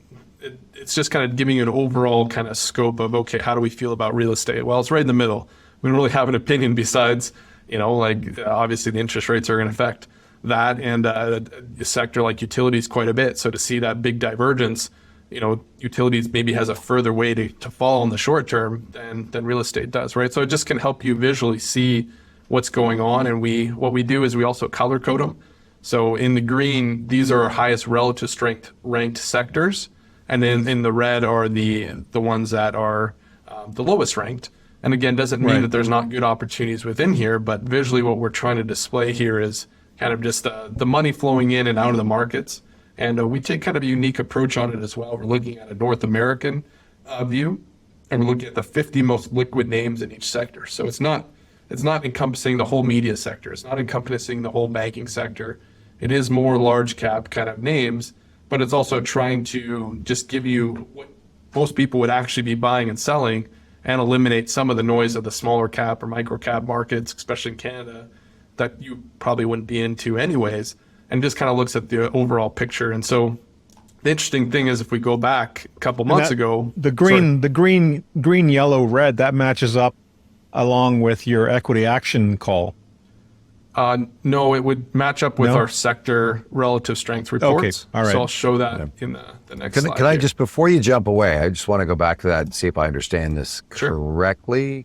[SPEAKER 4] just kind of giving you an overall kind of scope of, okay, how do we feel about real estate? Well, it's right in the middle. We don't really have an opinion besides, obviously the interest rates are going to affect that, and a sector like utilities quite a bit. So to see that big divergence, utilities maybe has a further way to fall in the short term than real estate does, right? So it just can help you visually see what's going on. And what we do is we also color code them. So in the green, these are our highest relative strength ranked sectors. And then in the red are the ones that are the lowest ranked. And again, doesn't mean that there's not good opportunities within here, but visually what we're trying to display here is kind of just the money flowing in and out of the markets. And we take kind of a unique approach on it as well. We're looking at a North American view, and we're looking at the 50 most liquid names in each sector. So it's not encompassing the whole media sector. It's not encompassing the whole banking sector. It is more large cap kind of names, but it's also trying to just give you what most people would actually be buying and selling, and eliminate some of the noise of the smaller cap or micro cap markets, especially in Canada, that you probably wouldn't be into anyways, and just kind of looks at the overall picture. And so the interesting thing is, if we go back a couple months ago,
[SPEAKER 1] the green, yellow, red, that matches up along with your equity action call.
[SPEAKER 4] No, it would match up with our sector relative strength reports.
[SPEAKER 1] Okay. All right.
[SPEAKER 4] So I'll show that in the next slide.
[SPEAKER 2] Can I just, before you jump away, I just want to go back to that and see if I understand this correctly.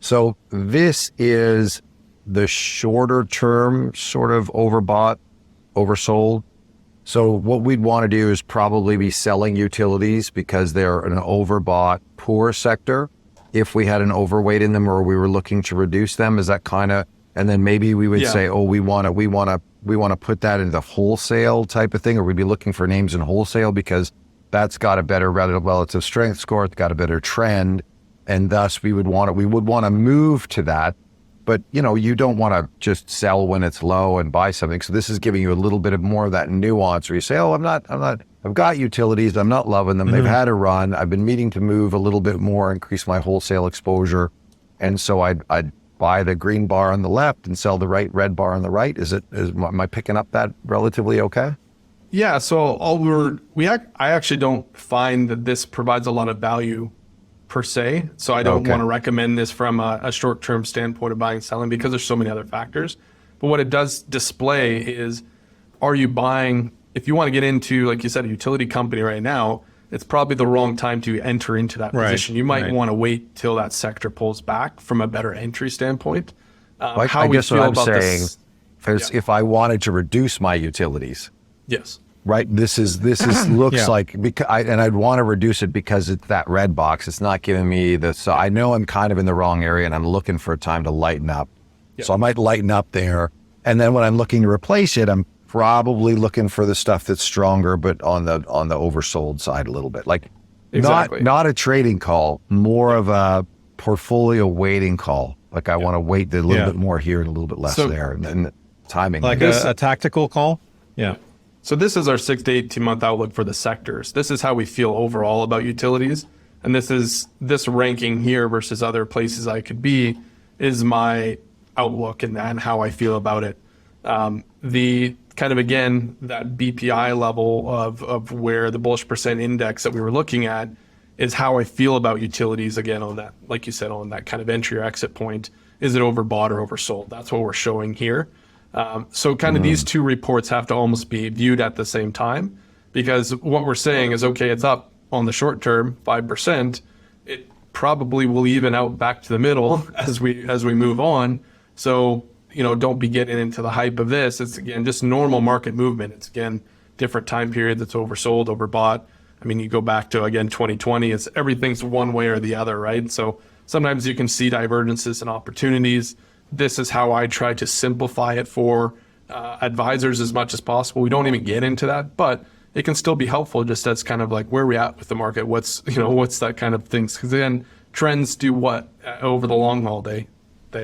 [SPEAKER 2] So this is the shorter term sort of overbought, oversold. So what we'd want to do is probably be selling utilities because they're an overbought, poor sector. If we had an overweight in them or we were looking to reduce them, is that kind of, and then maybe we would say, oh, we want to put that into the wholesale type of thing, or we'd be looking for names in wholesale because that's got a better relative strength score, it's got a better trend, and thus we would want to move to that. But you don't want to just sell when it's low and buy something. So this is giving you a little bit of more of that nuance where you say, oh, I've got utilities, I'm not loving them. They've had a run. I've been meaning to move a little bit more, increase my wholesale exposure. And so I'd buy the green bar on the left and sell the red bar on the right. Am I picking up that relatively okay?
[SPEAKER 4] Yeah. So I actually don't find that this provides a lot of value per se. So I don't want to recommend this from a short-term standpoint of buying and selling because there's so many other factors. But what it does display is, are you buying, if you want to get into, like you said, a utility company right now, it's probably the wrong time to enter into that position. You might want to wait till that sector pulls back from a better entry standpoint.
[SPEAKER 2] I guess what I'm saying is if I wanted to reduce my utilities.
[SPEAKER 4] Yes.
[SPEAKER 2] right? This is looks
[SPEAKER 1] Yeah.
[SPEAKER 2] like, because and I'd want to reduce it because it's that red box. It's not giving me the, so I know I'm kind of in the wrong area and I'm looking for a time to lighten up. So I might lighten up there. And then when I'm looking to replace it, I'm probably looking for the stuff that's stronger, but on the oversold side a little bit. Like
[SPEAKER 4] Exactly.
[SPEAKER 2] not a trading call, more of a portfolio weighting call. Like I want to weight a little bit more here and a little bit less there. And then timing.
[SPEAKER 1] Like a tactical call. Yeah.
[SPEAKER 4] So this is our 6 to 18 month outlook for the sectors. This is how we feel overall about utilities. And this ranking here versus other places I could be is my outlook and how I feel about it. The kind of, again, that BPI level of where the bullish percent index that we were looking at is how I feel about utilities, again, on that, like you said, on that kind of entry or exit point. Is it overbought or oversold? That's what we're showing here. So kind of these two reports have to almost be viewed at the same time, because what we're saying is, okay, it's up on the short term, 5%. It probably will even out back to the middle as we move on. So, don't be getting into the hype of this. It's, again, just normal market movement. It's, again, different time periods. It's oversold, overbought. I mean, you go back to, again, 2020, it's everything's one way or the other, right? So sometimes you can see divergences and opportunities. This is how I try to simplify it for advisors as much as possible. We don't even get into that, but it can still be helpful just as kind of like where we at with the market. What's that kind of things? Because then trends do what over the long haul? They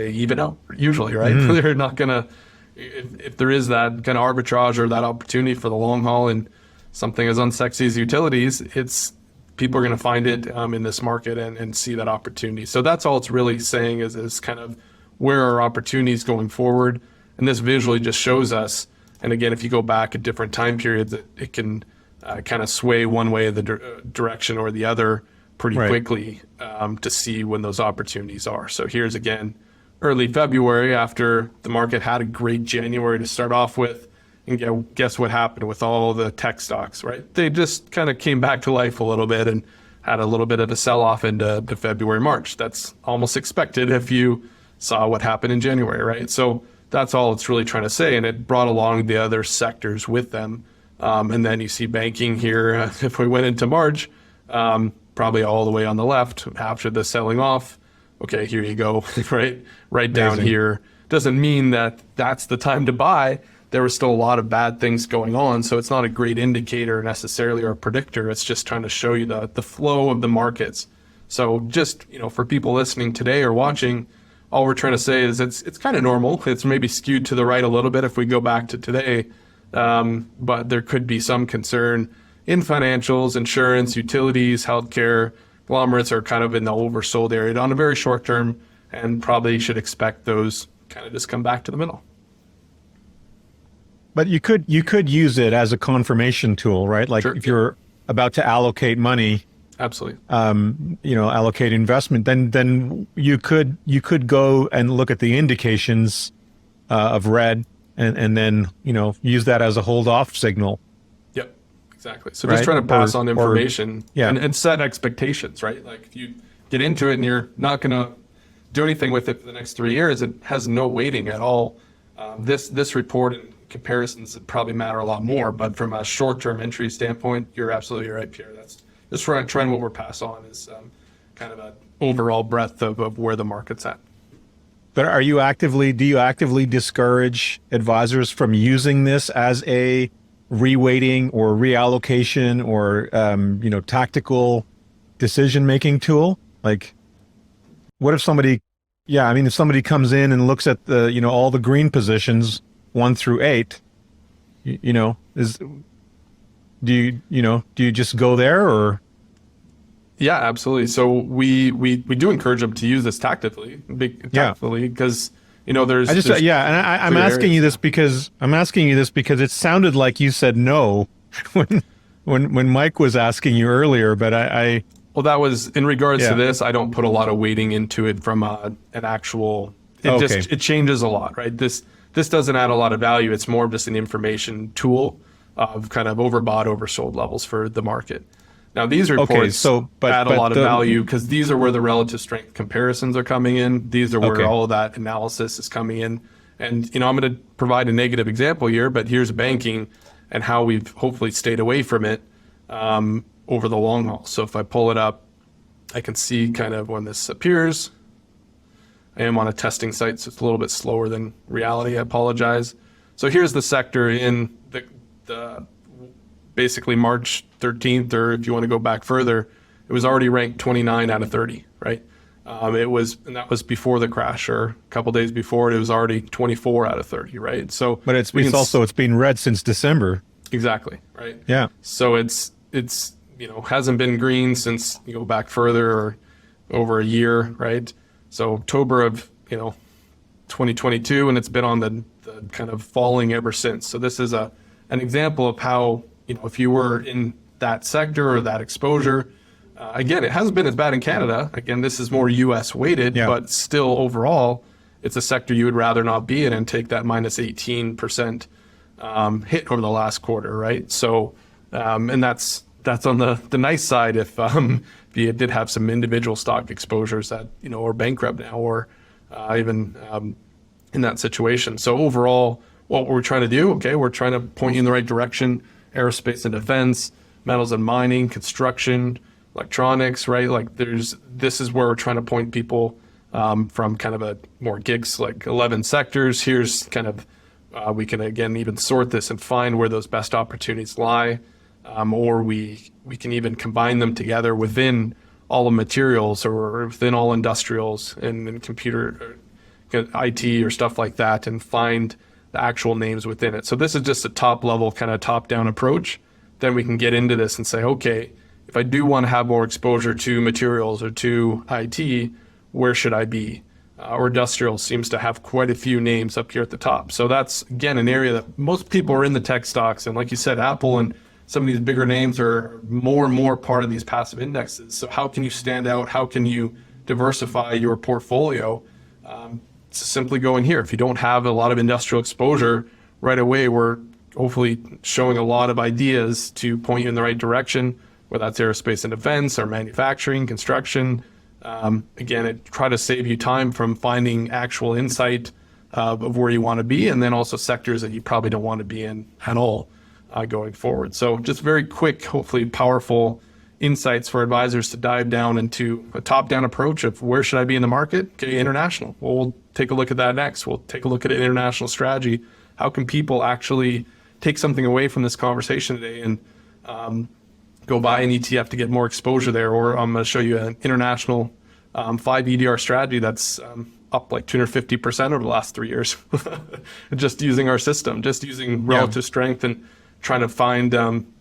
[SPEAKER 4] even out usually, right? They're not gonna, if there is that kind of arbitrage or that opportunity for the long haul and something as unsexy as utilities, it's people are going to find it in this market and see that opportunity. So that's all it's really saying is kind of where are opportunities going forward. And this visually just shows us. And again, if you go back at different time periods, it can kind of sway one way of the direction or the other pretty quickly to see when those opportunities are. So here's, again, early February, after the market had a great January to start off with. And guess what happened with all the tech stocks, right? They just kind of came back to life a little bit and had a little bit of a sell-off into February, March. That's almost expected if you saw what happened in January, right? So that's all it's really trying to say. And it brought along the other sectors with them. And then you see banking here. If we went into March, probably all the way on the left after the selling off. Okay, here you go, right down here. Doesn't mean that that's the time to buy. There was still a lot of bad things going on. So it's not a great indicator necessarily or a predictor. It's just trying to show you the flow of the markets. So just, for people listening today or watching, all we're trying to say is it's kind of normal. It's maybe skewed to the right a little bit if we go back to today. But there could be some concern in financials, insurance, utilities, healthcare. Conglomerates are kind of in the oversold area on a very short term, and probably should expect those kind of just come back to the middle.
[SPEAKER 1] But you could use it as a confirmation tool, right? Like if you're about to allocate money,
[SPEAKER 4] absolutely,
[SPEAKER 1] allocate investment, then you could go and look at the indications of red and then use that as a hold off signal.
[SPEAKER 4] Yep, exactly. So just trying to pass on information and set expectations, right? Like if you get into it and you're not going to do anything with it for the next 3 years, it has no weighting at all. This report and comparisons probably matter a lot more, but from a short-term entry standpoint, you're absolutely right, Pierre. That's just trying what we're passed on is kind of an overall breadth of where the market's at.
[SPEAKER 1] But do you actively discourage advisors from using this as a reweighting or reallocation or tactical decision-making tool? Like, what if somebody, if somebody comes in and looks at the all the green positions 1 through 8, do you just go there or?
[SPEAKER 4] Yeah, absolutely. So we do encourage them to use this tactically because there's.
[SPEAKER 1] I'm asking you this because it sounded like you said no when Mike was asking you earlier, but I.
[SPEAKER 4] Well, that was in regards to this. I don't put a lot of weighting into it from an actual. It changes a lot, right? This doesn't add a lot of value. It's more of just an information tool of kind of overbought, oversold levels for the market. Now, these reports add a lot of value because these are where the relative strength comparisons are coming in. These are where all of that analysis is coming in. And, I'm going to provide a negative example here, but here's banking. and how we've hopefully stayed away from it over the long haul. So if I pull it up, I can see kind of when this appears. I am on a testing site, so it's a little bit slower than reality. I apologize. So here's the sector in the basically March 13th, or if you want to go back further, it was already ranked 29 out of 30, right? And that was before the crash, or a couple days before it was already 24 out of 30, right? So,
[SPEAKER 1] but it's been red since December.
[SPEAKER 4] Exactly, right?
[SPEAKER 1] Yeah.
[SPEAKER 4] So it's hasn't been green since you go back further or over a year, right? So October of 2022, and it's been on the kind of falling ever since. So this is an example of how, if you were in that sector or that exposure, again, it hasn't been as bad in Canada. Again, this is more US weighted, but still overall, it's a sector you would rather not be in and take that minus 18% hit over the last quarter, right? So, and that's on the nice side if you did have some individual stock exposures that, are bankrupt now or even in that situation. So overall, what we're trying to do, we're trying to point you in the right direction: aerospace and defense, metals and mining, construction, electronics, right? This is where we're trying to point people from kind of a more gigs, like 11 sectors. Here's kind of, we can again even sort this and find where those best opportunities lie. Or we can even combine them together within all the materials or within all industrials and computer IT or stuff like that, and find the actual names within it. So this is just a top level kind of top down approach. Then we can get into this and say, okay, if I do want to have more exposure to materials or to IT, where should I be? Or industrial seems to have quite a few names up here at the top. So that's, again, an area that most people are in the tech stocks. And like you said, Apple and some of these bigger names are more and more part of these passive indexes. So how can you stand out? How can you diversify your portfolio? Simply go in here. If you don't have a lot of industrial exposure right away, we're hopefully showing a lot of ideas to point you in the right direction, whether that's aerospace and defense or manufacturing, construction. Again, it try to save you time from finding actual insight of where you want to be, and then also sectors that you probably don't want to be in at all going forward. So just very quick, hopefully powerful insights for advisors to dive down into a top-down approach of where should I be in the market? Okay, international. Well, we'll take a look at that next. We'll take a look at an international strategy. How can people actually take something away from this conversation today and go buy an ETF to get more exposure there? Or I'm going to show you an international 5 EDR strategy that's up like 250% over the last 3 years, just using our system, just using relative strength and trying to find,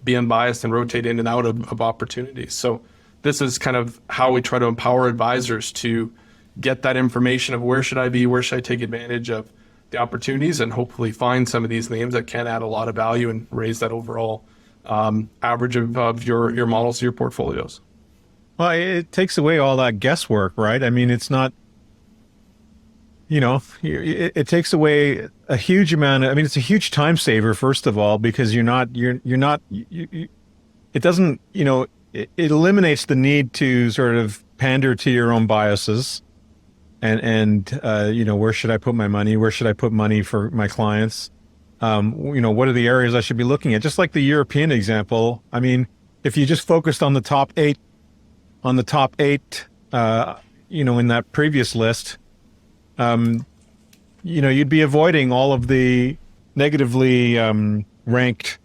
[SPEAKER 4] be unbiased and rotate in and out of opportunities. So this is kind of how we try to empower advisors to get that information of where should I be, where should I take advantage of the opportunities, and hopefully find some of these names that can add a lot of value and raise that overall average of your models, your portfolios.
[SPEAKER 1] Well, it takes away all that guesswork, right? I mean, it's not, it takes away a huge amount of, it's a huge time saver, first of all, because it doesn't, it eliminates the need to sort of pander to your own biases and where should I put my money? Where should I put money for my clients? What are the areas I should be looking at? Just like the European example. I mean, if you just focused on the top eight, in that previous list, you'd be avoiding all of the negatively ranked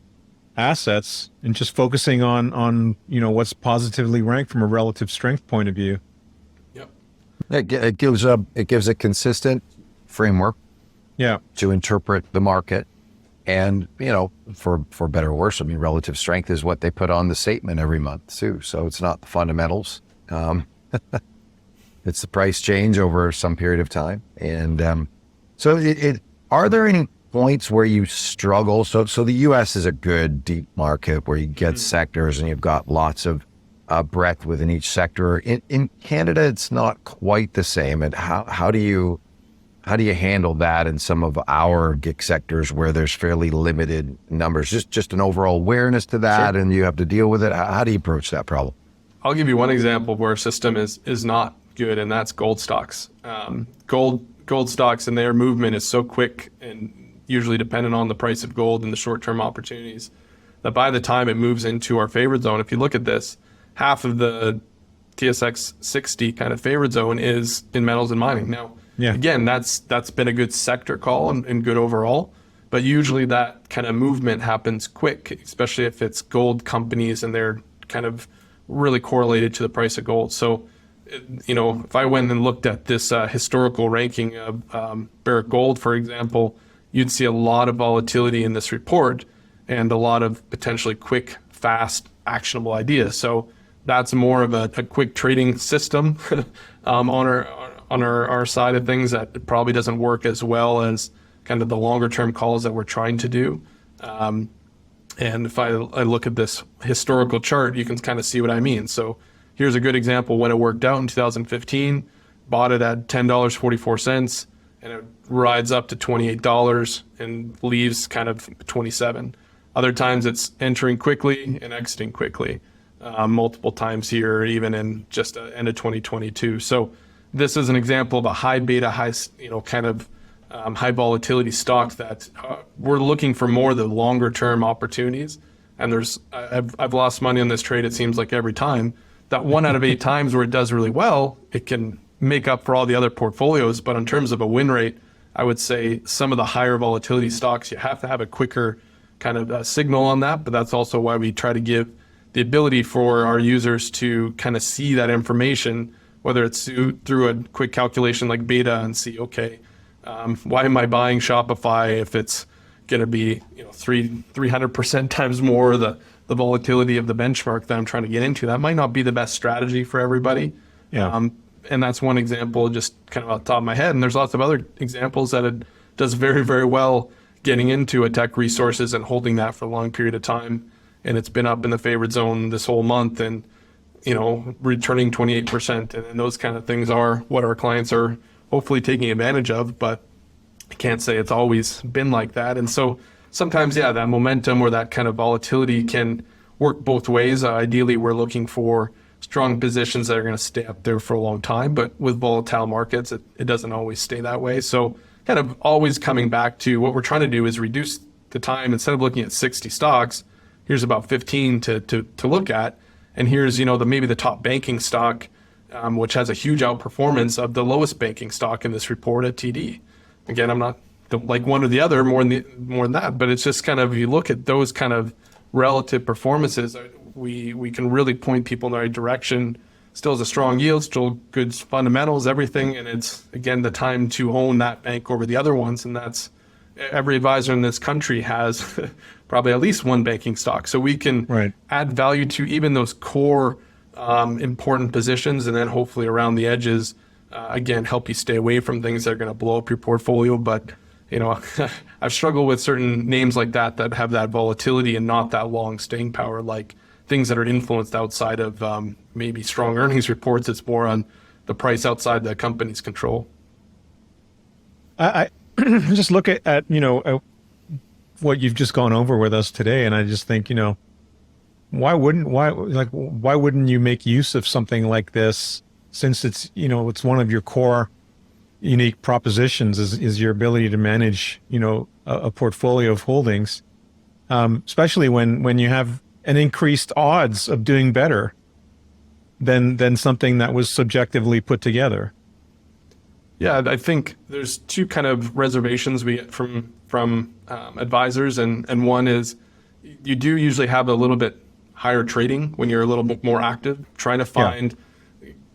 [SPEAKER 1] assets and just focusing on what's positively ranked from a relative strength point of view.
[SPEAKER 4] Yep.
[SPEAKER 2] It gives a consistent framework to interpret the market. And, for better or worse, relative strength is what they put on the statement every month too. So it's not the fundamentals. It's the price change over some period of time. And so are there any points where you struggle? So the U.S. is a good deep market where you get sectors and you've got lots of breadth within each sector. In Canada, it's not quite the same. And how do you handle that in some of our gig sectors where there's fairly limited numbers? Just an overall awareness to that, and you have to deal with it. How do you approach that problem?
[SPEAKER 4] I'll give you one example of where a system is not good, and that's gold stocks. Gold stocks and their movement is so quick and usually dependent on the price of gold and the short-term opportunities, that by the time it moves into our favorite zone, if you look at this, half of the TSX 60 kind of favorite zone is in metals and mining. Now, again, that's been a good sector call and good overall, but usually that kind of movement happens quick, especially if it's gold companies and they're kind of really correlated to the price of gold. So, if I went and looked at this historical ranking of Barrick Gold, for example, you'd see a lot of volatility in this report and a lot of potentially quick, fast, actionable ideas. So that's more of a quick trading system on our side of things that probably doesn't work as well as kind of the longer term calls that we're trying to do. And if I look at this historical chart, you can kind of see what I mean. So here's a good example when it worked out in 2015, bought it at $10.44, and it rides up to $28 and leaves kind of 27. Other times it's entering quickly and exiting quickly, multiple times here, even in just end of 2022. So this is an example of a high beta, high volatility stock that we're looking for more of the longer term opportunities. And I've lost money on this trade, it seems like every time. That 1 out of 8 times where it does really well, it can make up for all the other portfolios. But in terms of a win rate, I would say some of the higher volatility stocks, you have to have a quicker kind of signal on that. But that's also why we try to give the ability for our users to kind of see that information, whether it's through a quick calculation like beta and see, okay, why am I buying Shopify if it's going to be 300% times more the volatility of the benchmark that I'm trying to get into? That might not be the best strategy for everybody. And that's one example just kind of off the top of my head. And there's lots of other examples that it does very, very well getting into a tech resources and holding that for a long period of time. And it's been up in the favorite zone this whole month and, returning 28%. And those kind of things are what our clients are hopefully taking advantage of, but I can't say it's always been like that. And so sometimes, that momentum or that kind of volatility can work both ways. Ideally, we're looking for strong positions that are going to stay up there for a long time, but with volatile markets, it doesn't always stay that way. So kind of always coming back to what we're trying to do is reduce the time. Instead of looking at 60 stocks, here's about 15 to look at. And here's, maybe the top banking stock, which has a huge outperformance of the lowest banking stock in this report at TD. Again, I'm not like one or the other more than that, but it's just kind of, if you look at those kind of relative performances, we can really point people in the right direction. Still has a strong yield, still good fundamentals, everything. And it's, again, the time to own that bank over the other ones. And that's every advisor in this country has probably at least one banking stock. So we can add value to even those core important positions, and then hopefully around the edges, again, help you stay away from things that are going to blow up your portfolio. But, I've struggled with certain names like that have that volatility and not that long staying power, like things that are influenced outside of maybe strong earnings reports. It's more on the price outside the company's control.
[SPEAKER 1] I just look at what you've just gone over with us today, and I just think, why wouldn't you make use of something like this, since it's it's one of your core unique propositions is your ability to manage a portfolio of holdings, especially when you have an increased odds of doing better than something that was subjectively put together.
[SPEAKER 4] Yeah, I think there's two kind of reservations we get from advisors, and one is you do usually have a little bit higher trading when you're a little bit more active, trying to find,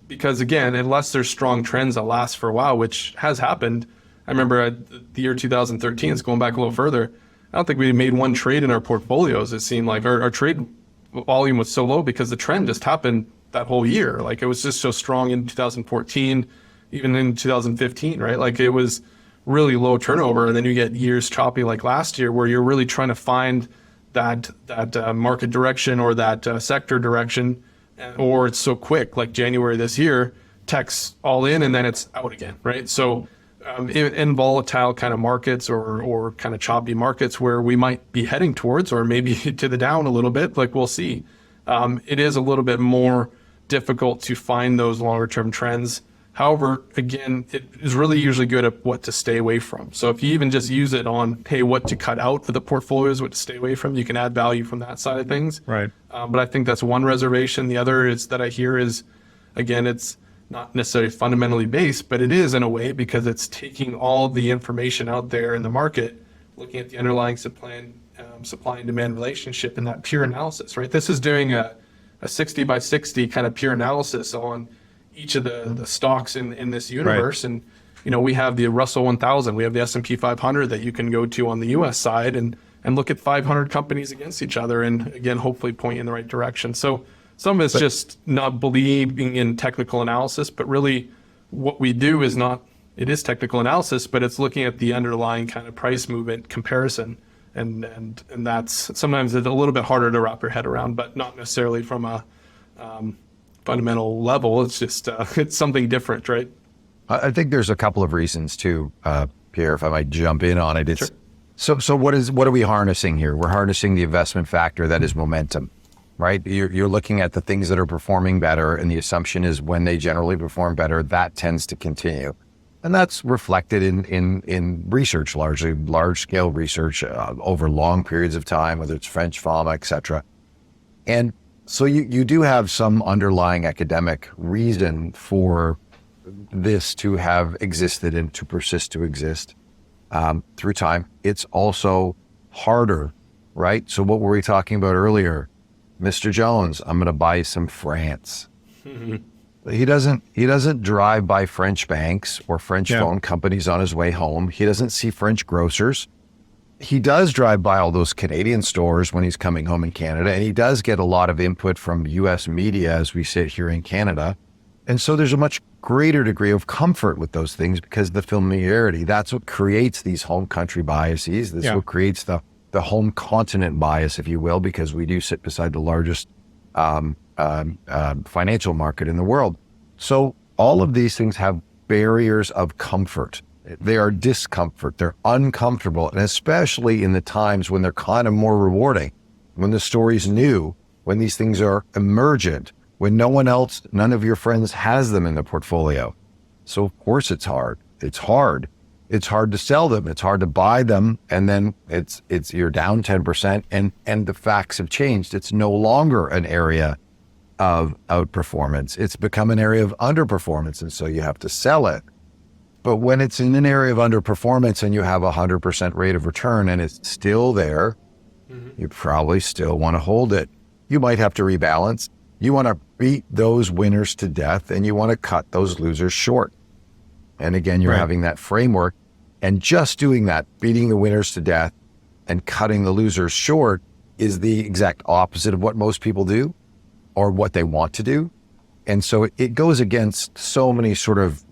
[SPEAKER 4] because again, unless there's strong trends that last for a while, which has happened. I remember the year 2013, it's going back a little further, I don't think we made one trade in our portfolios. It seemed like our trade volume was so low because the trend just happened that whole year. Like it was just so strong in 2014, even in 2015, right? Like it was really low turnover. And then you get years choppy like last year where you're really trying to find that market direction or that sector direction, or it's so quick, like January this year, tech's all in and then it's out again, right? So in volatile kind of markets or kind of choppy markets where we might be heading towards, or maybe to the down a little bit, like we'll see, it is a little bit more difficult to find those longer term trends. However, again, it is really usually good at what to stay away from. So if you even just use it on, hey, what to cut out for the portfolios, what to stay away from, you can add value from that side of things.
[SPEAKER 1] Right.
[SPEAKER 4] But I think that's one reservation. The other is that I hear is, again, it's not necessarily fundamentally based, but it is in a way, because it's taking all the information out there in the market, looking at the underlying supply and demand relationship in that pure analysis, right? This is doing a 60 by 60 kind of pure analysis on each of the stocks in this universe.
[SPEAKER 1] Right.
[SPEAKER 4] And, we have the Russell 1000, we have the S&P 500 that you can go to on the US side and look at 500 companies against each other, and again, hopefully point you in the right direction. So some of it's just not believing in technical analysis, but really what we do is not, it is technical analysis, but it's looking at the underlying kind of price movement comparison. And that's sometimes it's a little bit harder to wrap your head around, but not necessarily from a fundamental level. It's just it's something different, right?
[SPEAKER 2] I think there's a couple of reasons too, Pierre, if I might jump in on it. It's
[SPEAKER 4] Sure.
[SPEAKER 2] So what are we harnessing here? We're harnessing the investment factor that is momentum, right? You're looking at the things that are performing better, and the assumption is when they generally perform better, that tends to continue. And that's reflected in research, largely large-scale research over long periods of time, whether it's French pharma, et cetera. And so you do have some underlying academic reason for this to have existed and to persist to exist through time. It's also harder, right? So what were we talking about earlier? Mr. Jones, I'm going to buy some France. He doesn't drive by French banks or French phone companies on his way home. He doesn't see French grocers. He does drive by all those Canadian stores when he's coming home in Canada, and he does get a lot of input from US media as we sit here in Canada. And so there's a much greater degree of comfort with those things because the familiarity, that's what creates these home country biases. This is what creates the home continent bias, if you will, because we do sit beside the largest financial market in the world. So all of these things have barriers of comfort. They are discomfort. They're uncomfortable. And especially in the times when they're kind of more rewarding, when the story's new, when these things are emergent, when none of your friends has them in the portfolio. So of course it's hard. It's hard to sell them. It's hard to buy them. And then you're down 10% and the facts have changed. It's no longer an area of outperformance. It's become an area of underperformance. And so you have to sell it. But when it's in an area of underperformance and you have 100% rate of return and it's still there, you probably still want to hold it. You might have to rebalance. You want to beat those winners to death and you want to cut those losers short. And again, you're having that framework, and just doing that, beating the winners to death and cutting the losers short, is the exact opposite of what most people do or what they want to do. And so it goes against so many sort of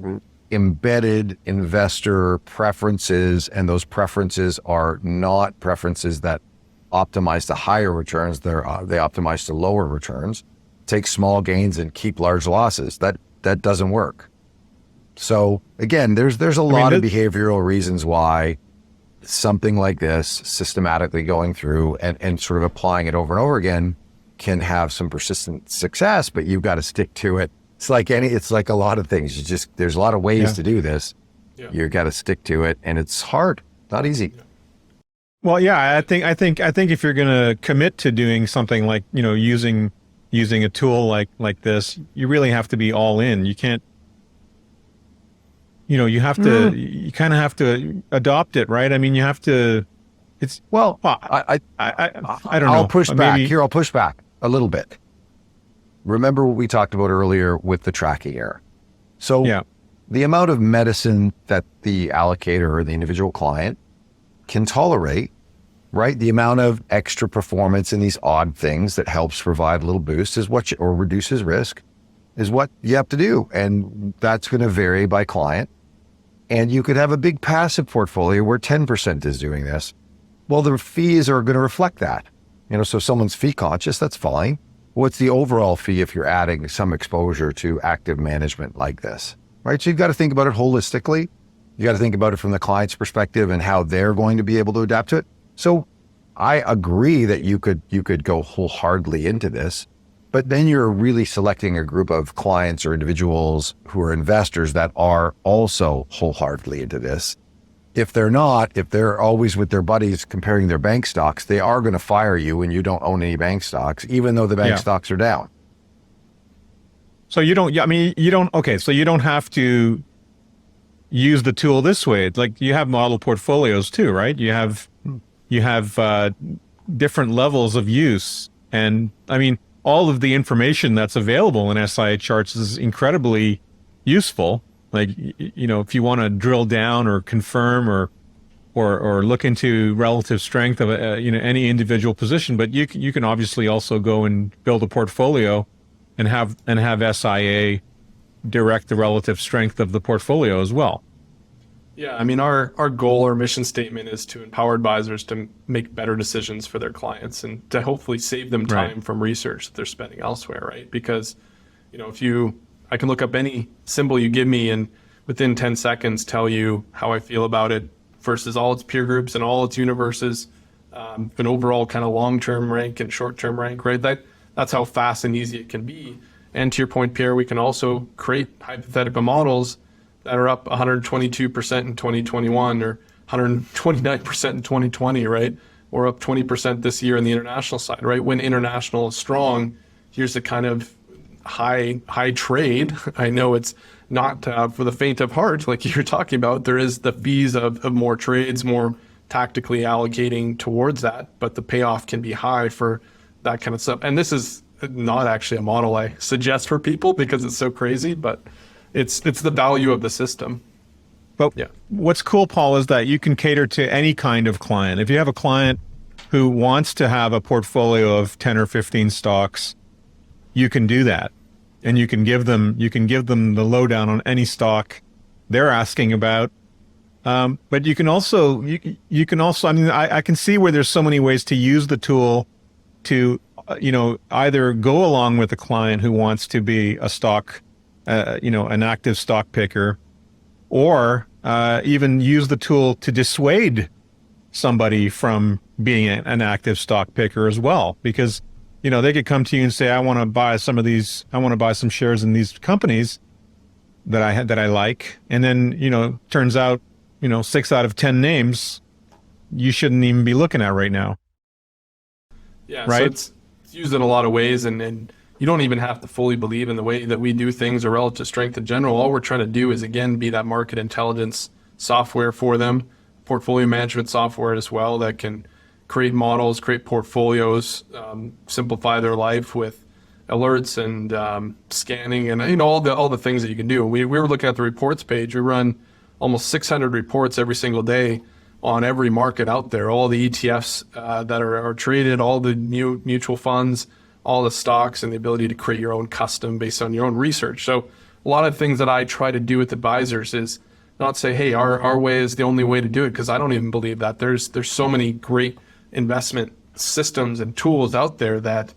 [SPEAKER 2] embedded investor preferences, and those preferences are not preferences that optimize to higher returns. They optimize to lower returns. Take small gains and keep large losses. That doesn't work. So again, there's a lot of behavioral reasons why something like this, systematically going through and sort of applying it over and over again, can have some persistent success, but you've got to stick to it. It's like a lot of things. There's a lot of ways to do this. Yeah. You've got to stick to it, and it's hard, not easy.
[SPEAKER 1] Well, yeah, I think if you're going to commit to doing something like, using a tool like this, you really have to be all in. You can't, you have to, you kind of have to adopt it, right? I mean, you have to, I don't know.
[SPEAKER 2] I'll push back here. I'll push back a little bit. Remember what we talked about earlier with the tracking error. So the amount of medicine that the allocator or the individual client can tolerate, right? The amount of extra performance in these odd things that helps provide a little boost or reduces risk is what you have to do. And that's going to vary by client. And you could have a big passive portfolio where 10% is doing this. Well, the fees are going to reflect that. So if someone's fee conscious, that's fine. What's the overall fee if you're adding some exposure to active management like this, right? So you've got to think about it holistically. You got to think about it from the client's perspective and how they're going to be able to adapt to it. So I agree that you could go wholeheartedly into this, But then you're really selecting a group of clients or individuals who are investors that are also wholeheartedly into this. If they're not, if they're always with their buddies comparing their bank stocks, they are going to fire you when you don't own any bank stocks, even though the bank stocks are down.
[SPEAKER 1] So you don't, I mean, you don't, okay, so you don't have to use the tool this way. Like you have model portfolios too, right? You have different levels of use. And I mean, all of the information that's available in SIA charts is incredibly useful. Like, you know, if you want to drill down or confirm or look into relative strength of any individual position, but you can obviously also go and build a portfolio and have SIA direct the relative strength of the portfolio as well.
[SPEAKER 4] Yeah, I mean, our goal or mission statement is to empower advisors to make better decisions for their clients and to hopefully save them time from research that they're spending elsewhere, right? Because, you know, I can look up any symbol you give me and within 10 seconds tell you how I feel about it versus all its peer groups and all its universes, an overall kind of long-term rank and short-term rank, right? That's how fast and easy it can be. And to your point, Pierre, we can also create hypothetical models that are up 122% in 2021 or 129% in 2020, right? Or up 20% this year on the international side, right? When international is strong, here's the kind of high trade. I know it's not for the faint of heart, like you're talking about. There is the fees of more trades, more tactically allocating towards that, but the payoff can be high for that kind of stuff. And this is not actually a model I suggest for people because it's so crazy, but it's the value of the system.
[SPEAKER 1] But what's cool, Paul, is that you can cater to any kind of client. If you have a client who wants to have a portfolio of 10 or 15 stocks, you can do that. And you can give them the lowdown on any stock they're asking about. But you can also, I mean, I can see where there's so many ways to use the tool to, either go along with a client who wants to be a stock, an active stock picker, or even use the tool to dissuade somebody from being an active stock picker as well. Because, they could come to you and say, I want to buy some shares in these companies that I like. And then, turns out, 6 out of 10 names you shouldn't even be looking at right now.
[SPEAKER 4] Yeah,
[SPEAKER 1] right?
[SPEAKER 4] So it's used in a lot of ways, and you don't even have to fully believe in the way that we do things or relative strength in general. All we're trying to do is, again, be that market intelligence software for them, portfolio management software as well that can create models, create portfolios, simplify their life with alerts and scanning and all the things that you can do. We were looking at the reports page. We run almost 600 reports every single day on every market out there, all the ETFs that are traded, all the mutual funds, all the stocks, and the ability to create your own custom based on your own research. So a lot of things that I try to do with advisors is not say, hey, our way is the only way to do it, because I don't even believe that. There's so many great investment systems and tools out there that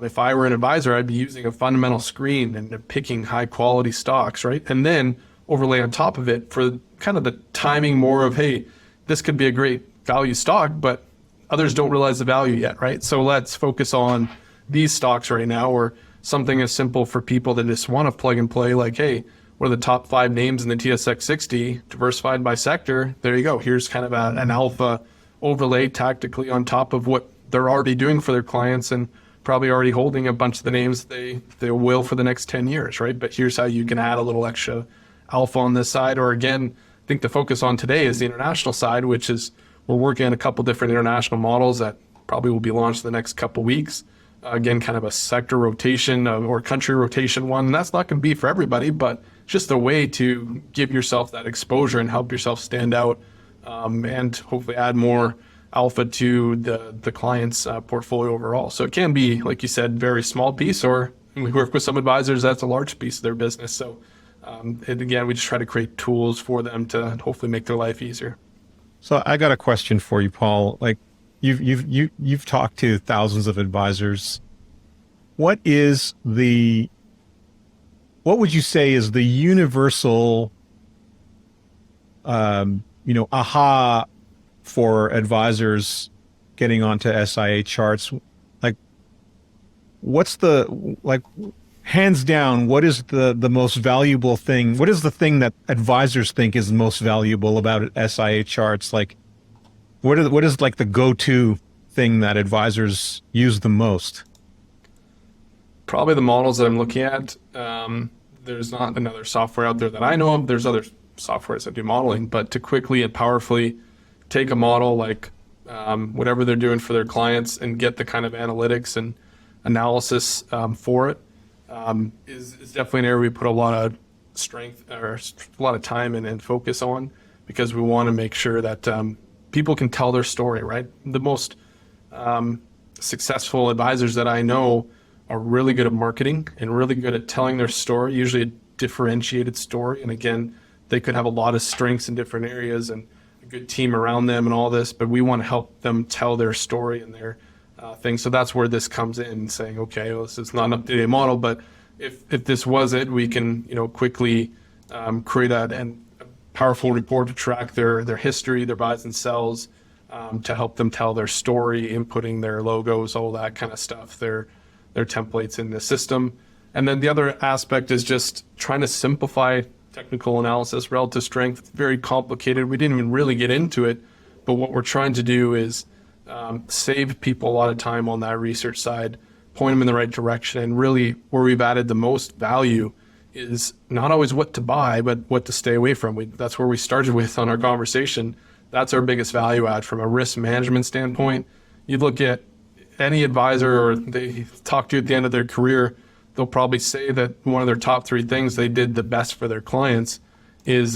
[SPEAKER 4] if I were an advisor, I'd be using a fundamental screen and picking high quality stocks, right? And then overlay on top of it for kind of the timing more of, hey, this could be a great value stock, but others don't realize the value yet, right? So let's focus on these stocks right now, or something as simple for people that just want to plug and play, like, hey, what are the top 5 names in the TSX 60 diversified by sector? There you go. Here's kind of an alpha overlay tactically on top of what they're already doing for their clients and probably already holding a bunch of the names they will for the next 10 years, right? But here's how you can add a little extra alpha on this side. Or again, I think the focus on today is the international side, which is we're working on a couple different international models that probably will be launched in the next couple weeks. Again, kind of a sector rotation or country rotation one. And that's not going to be for everybody, but just a way to give yourself that exposure and help yourself stand out and hopefully add more alpha to the client's portfolio overall. So it can be, like you said, very small piece, or we work with some advisors, that's a large piece of their business. So and again, we just try to create tools for them to hopefully make their life easier.
[SPEAKER 1] So I got a question for you, Paul. Like you've talked to thousands of advisors. What would you say is the universal, aha for advisors getting onto SIA charts? Like, what's the, like, hands down, what is the most valuable thing? What is the thing that advisors think is most valuable about SIA charts? Like, what is like the go-to thing that advisors use the most?
[SPEAKER 4] Probably the models that I'm looking at. There's not another software out there that I know of. There's other softwares that do modeling, but to quickly and powerfully take a model like whatever they're doing for their clients and get the kind of analytics and analysis for it is definitely an area we put a lot of strength or a lot of time and focus on, because we want to make sure that people can tell their story, right? The most successful advisors that I know are really good at marketing and really good at telling their story, usually a differentiated story. And again, they could have a lot of strengths in different areas and a good team around them and all this, but we want to help them tell their story and their thing. So that's where this comes in, saying, okay, well, this is not an up-to-date model, but if this was it, we can quickly create a powerful report to track their history, their buys and sells, to help them tell their story, inputting their logos, all that kind of stuff, their templates in the system. And then the other aspect is just trying to simplify technical analysis. Relative strength, it's very complicated. We didn't even really get into it, but what we're trying to do is save people a lot of time on that research side, point them in the right direction, and really where we've added the most value is not always what to buy, but what to stay away from. That's where we started with on our conversation. That's our biggest value add from a risk management standpoint. You look at any advisor, or they talk to you at the end of their career, they'll probably say that one of their top 3 things they did the best for their clients is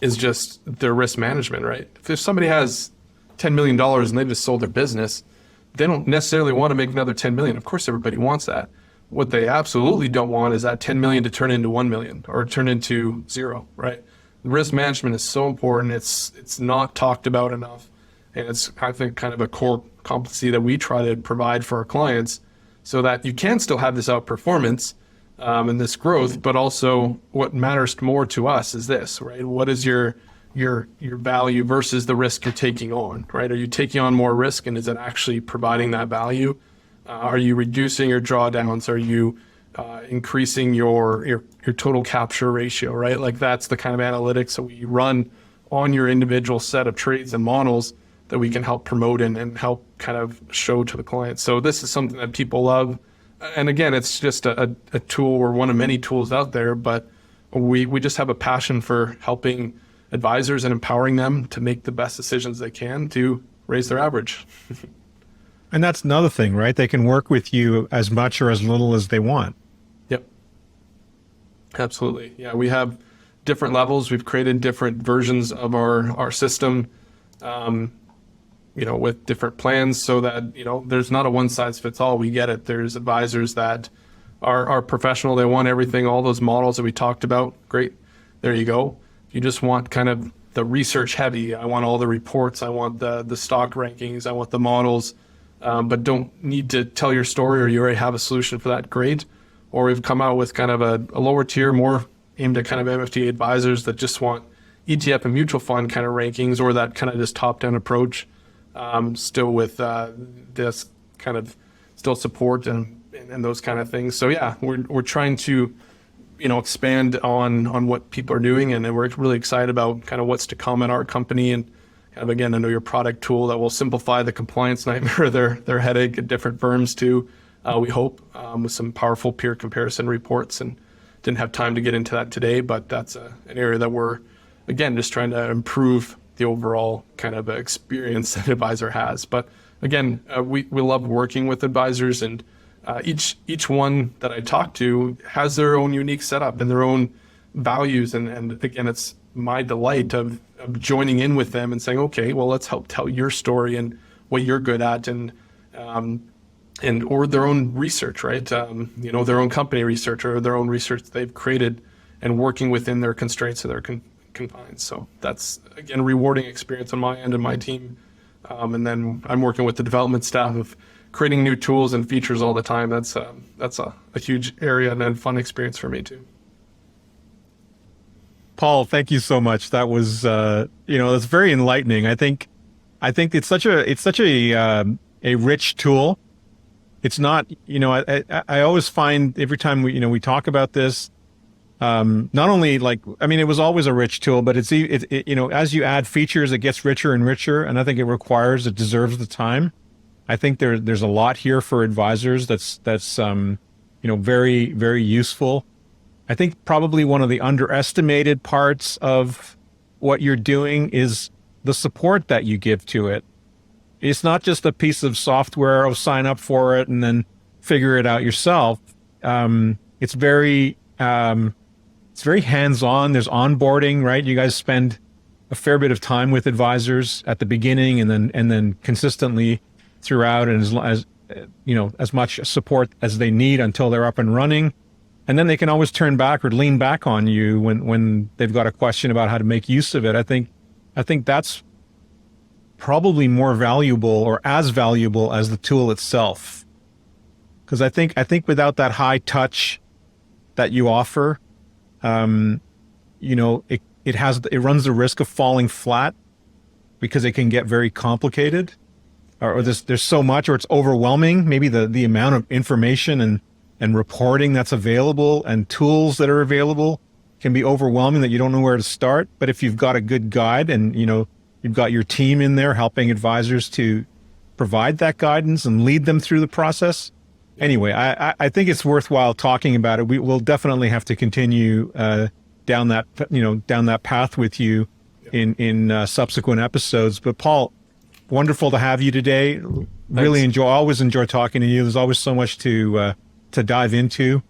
[SPEAKER 4] just their risk management, right? If somebody has $10 million and they just sold their business, they don't necessarily want to make another 10 million. Of course, everybody wants that. What they absolutely don't want is that 10 million to turn into 1 million or turn into 0, right? Risk management is so important. It's not talked about enough. And it's, I think, kind of a core competency that we try to provide for our clients so that you can still have this outperformance and this growth, but also what matters more to us is this, right? What is your value versus the risk you're taking on, right? Are you taking on more risk, and is it actually providing that value? Are you reducing your drawdowns? Are you increasing your total capture ratio, right? Like, that's the kind of analytics that we run on your individual set of trades and models that we can help promote and help kind of show to the client. So this is something that people love. And again, it's just a tool, or one of many tools out there, but we just have a passion for helping advisors and empowering them to make the best decisions they can to raise their average.
[SPEAKER 1] And that's another thing, right? They can work with you as much or as little as they want.
[SPEAKER 4] Yep. Absolutely. Yeah, we have different levels. We've created different versions of our system, with different plans, so that, there's not a one size fits all. We get it. There's advisors that are professional. They want everything, all those models that we talked about. Great. There you go. If you just want kind of the research heavy, I want all the reports, I want the stock rankings, I want the models, but don't need to tell your story, or you already have a solution for that, great. Or we've come out with kind of a lower tier, more aimed at kind of MFT advisors that just want ETF and mutual fund kind of rankings, or that kind of just top-down approach, still with this kind of still support and those kind of things. So yeah, we're trying to expand on what people are doing, and we're really excited about kind of what's to come at our company, and kind of, again, I know your product tool that will simplify the compliance nightmare, their headache at different firms too, we hope, with some powerful peer comparison reports. And didn't have time to get into that today, but that's an area that we're, again, just trying to improve the overall kind of experience that an advisor has. But again, we love working with advisors, and each one that I talk to has their own unique setup and their own values. And again, it's my delight of joining in with them and saying, okay, well, let's help tell your story and what you're good at, and or their own research, right? Their own company research, or their own research they've created, and working within their constraints of their confines. So that's, again, a rewarding experience on my end and my team. And then I'm working with the development staff of creating new tools and features all the time. That's a huge area and a fun experience for me too.
[SPEAKER 1] Paul, thank you so much. That was, that's very enlightening. I think it's such a rich tool. it's not, I always find every time we talk about this, not only like, I mean, it was always a rich tool, but it's as you add features, it gets richer and richer. And I think it deserves the time. I think there's a lot here for advisors that's very, very useful. I think probably one of the underestimated parts of what you're doing is the support that you give to it. It's not just a piece of software, sign up for it and then figure it out yourself. It's very hands-on. There's onboarding, right? You guys spend a fair bit of time with advisors at the beginning and then consistently throughout, and as much support as they need until they're up and running. And then they can always turn back or lean back on you when they've got a question about how to make use of it. I think that's probably more valuable or as valuable as the tool itself. Because I think without that high touch that you offer, it runs the risk of falling flat because it can get very complicated, or there's so much, or it's overwhelming. Maybe the amount of information and reporting that's available and tools that are available can be overwhelming that you don't know where to start. But if you've got a good guide and you've got your team in there helping advisors to provide that guidance and lead them through the process. Anyway, I think it's worthwhile talking about it. We will definitely have to continue down that path with you in subsequent episodes. But Paul, wonderful to have you today. Really always enjoy talking to you. There's always so much to dive into,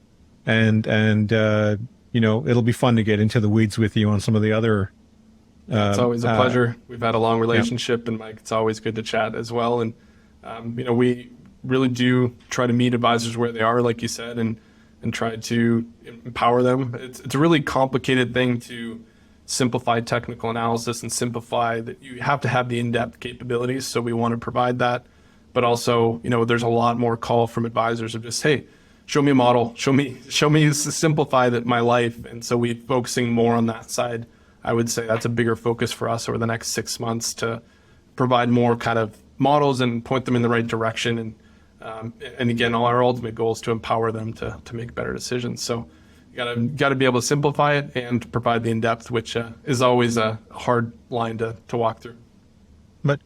[SPEAKER 1] and it'll be fun to get into the weeds with you on some of the other.
[SPEAKER 4] It's always a pleasure. We've had a long relationship, and Mike, it's always good to chat as well. And we really do try to meet advisors where they are, like you said, and try to empower them. It's a really complicated thing to simplify technical analysis and simplify that. You have to have the in-depth capabilities, so we want to provide that. But also, there's a lot more call from advisors of just, hey, show me a model, show me simplify my life. And so we're focusing more on that side. I would say that's a bigger focus for us over the next 6 months to provide more kind of models and point them in the right direction. And again, our ultimate goal is to empower them to make better decisions. So you got to be able to simplify it and provide the in-depth, which is always a hard line to walk through.
[SPEAKER 1] But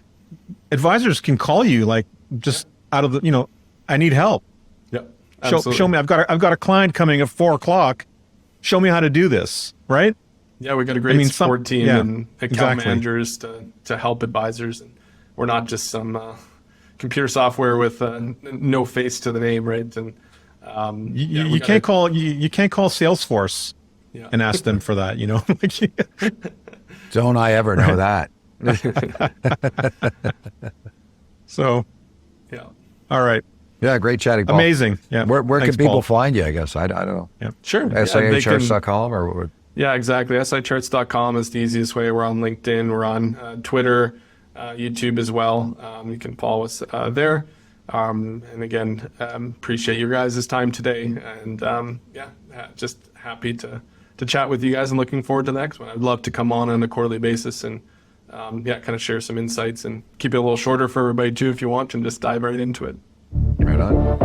[SPEAKER 1] advisors can call you just out of the, I need help.
[SPEAKER 4] Yep.
[SPEAKER 1] Show me. I've got a client coming at 4:00. Show me how to do this. Right.
[SPEAKER 4] Yeah, we got a great support team and account managers to help advisors, and we're not just some computer software with no face to the name, right? And you
[SPEAKER 1] can't call Salesforce and ask them for that.
[SPEAKER 2] Don't I ever know that?
[SPEAKER 1] So,
[SPEAKER 4] yeah.
[SPEAKER 1] All right.
[SPEAKER 2] Yeah, great chatting, Paul.
[SPEAKER 1] Amazing. Yeah.
[SPEAKER 2] Where
[SPEAKER 1] Thanks,
[SPEAKER 2] can people
[SPEAKER 1] Paul.
[SPEAKER 2] find you? I guess I don't know.
[SPEAKER 1] Yeah.
[SPEAKER 4] Sure.
[SPEAKER 2] SIACharts.com or what?
[SPEAKER 4] Yeah, exactly. SIACharts.com is the easiest way. We're on LinkedIn. We're on Twitter, YouTube as well. You can follow us there. And again, appreciate your guys' time today. And just happy to chat with you guys and looking forward to the next one. I'd love to come on a quarterly basis and kind of share some insights and keep it a little shorter for everybody too if you want, and just dive right into it.
[SPEAKER 2] Right on.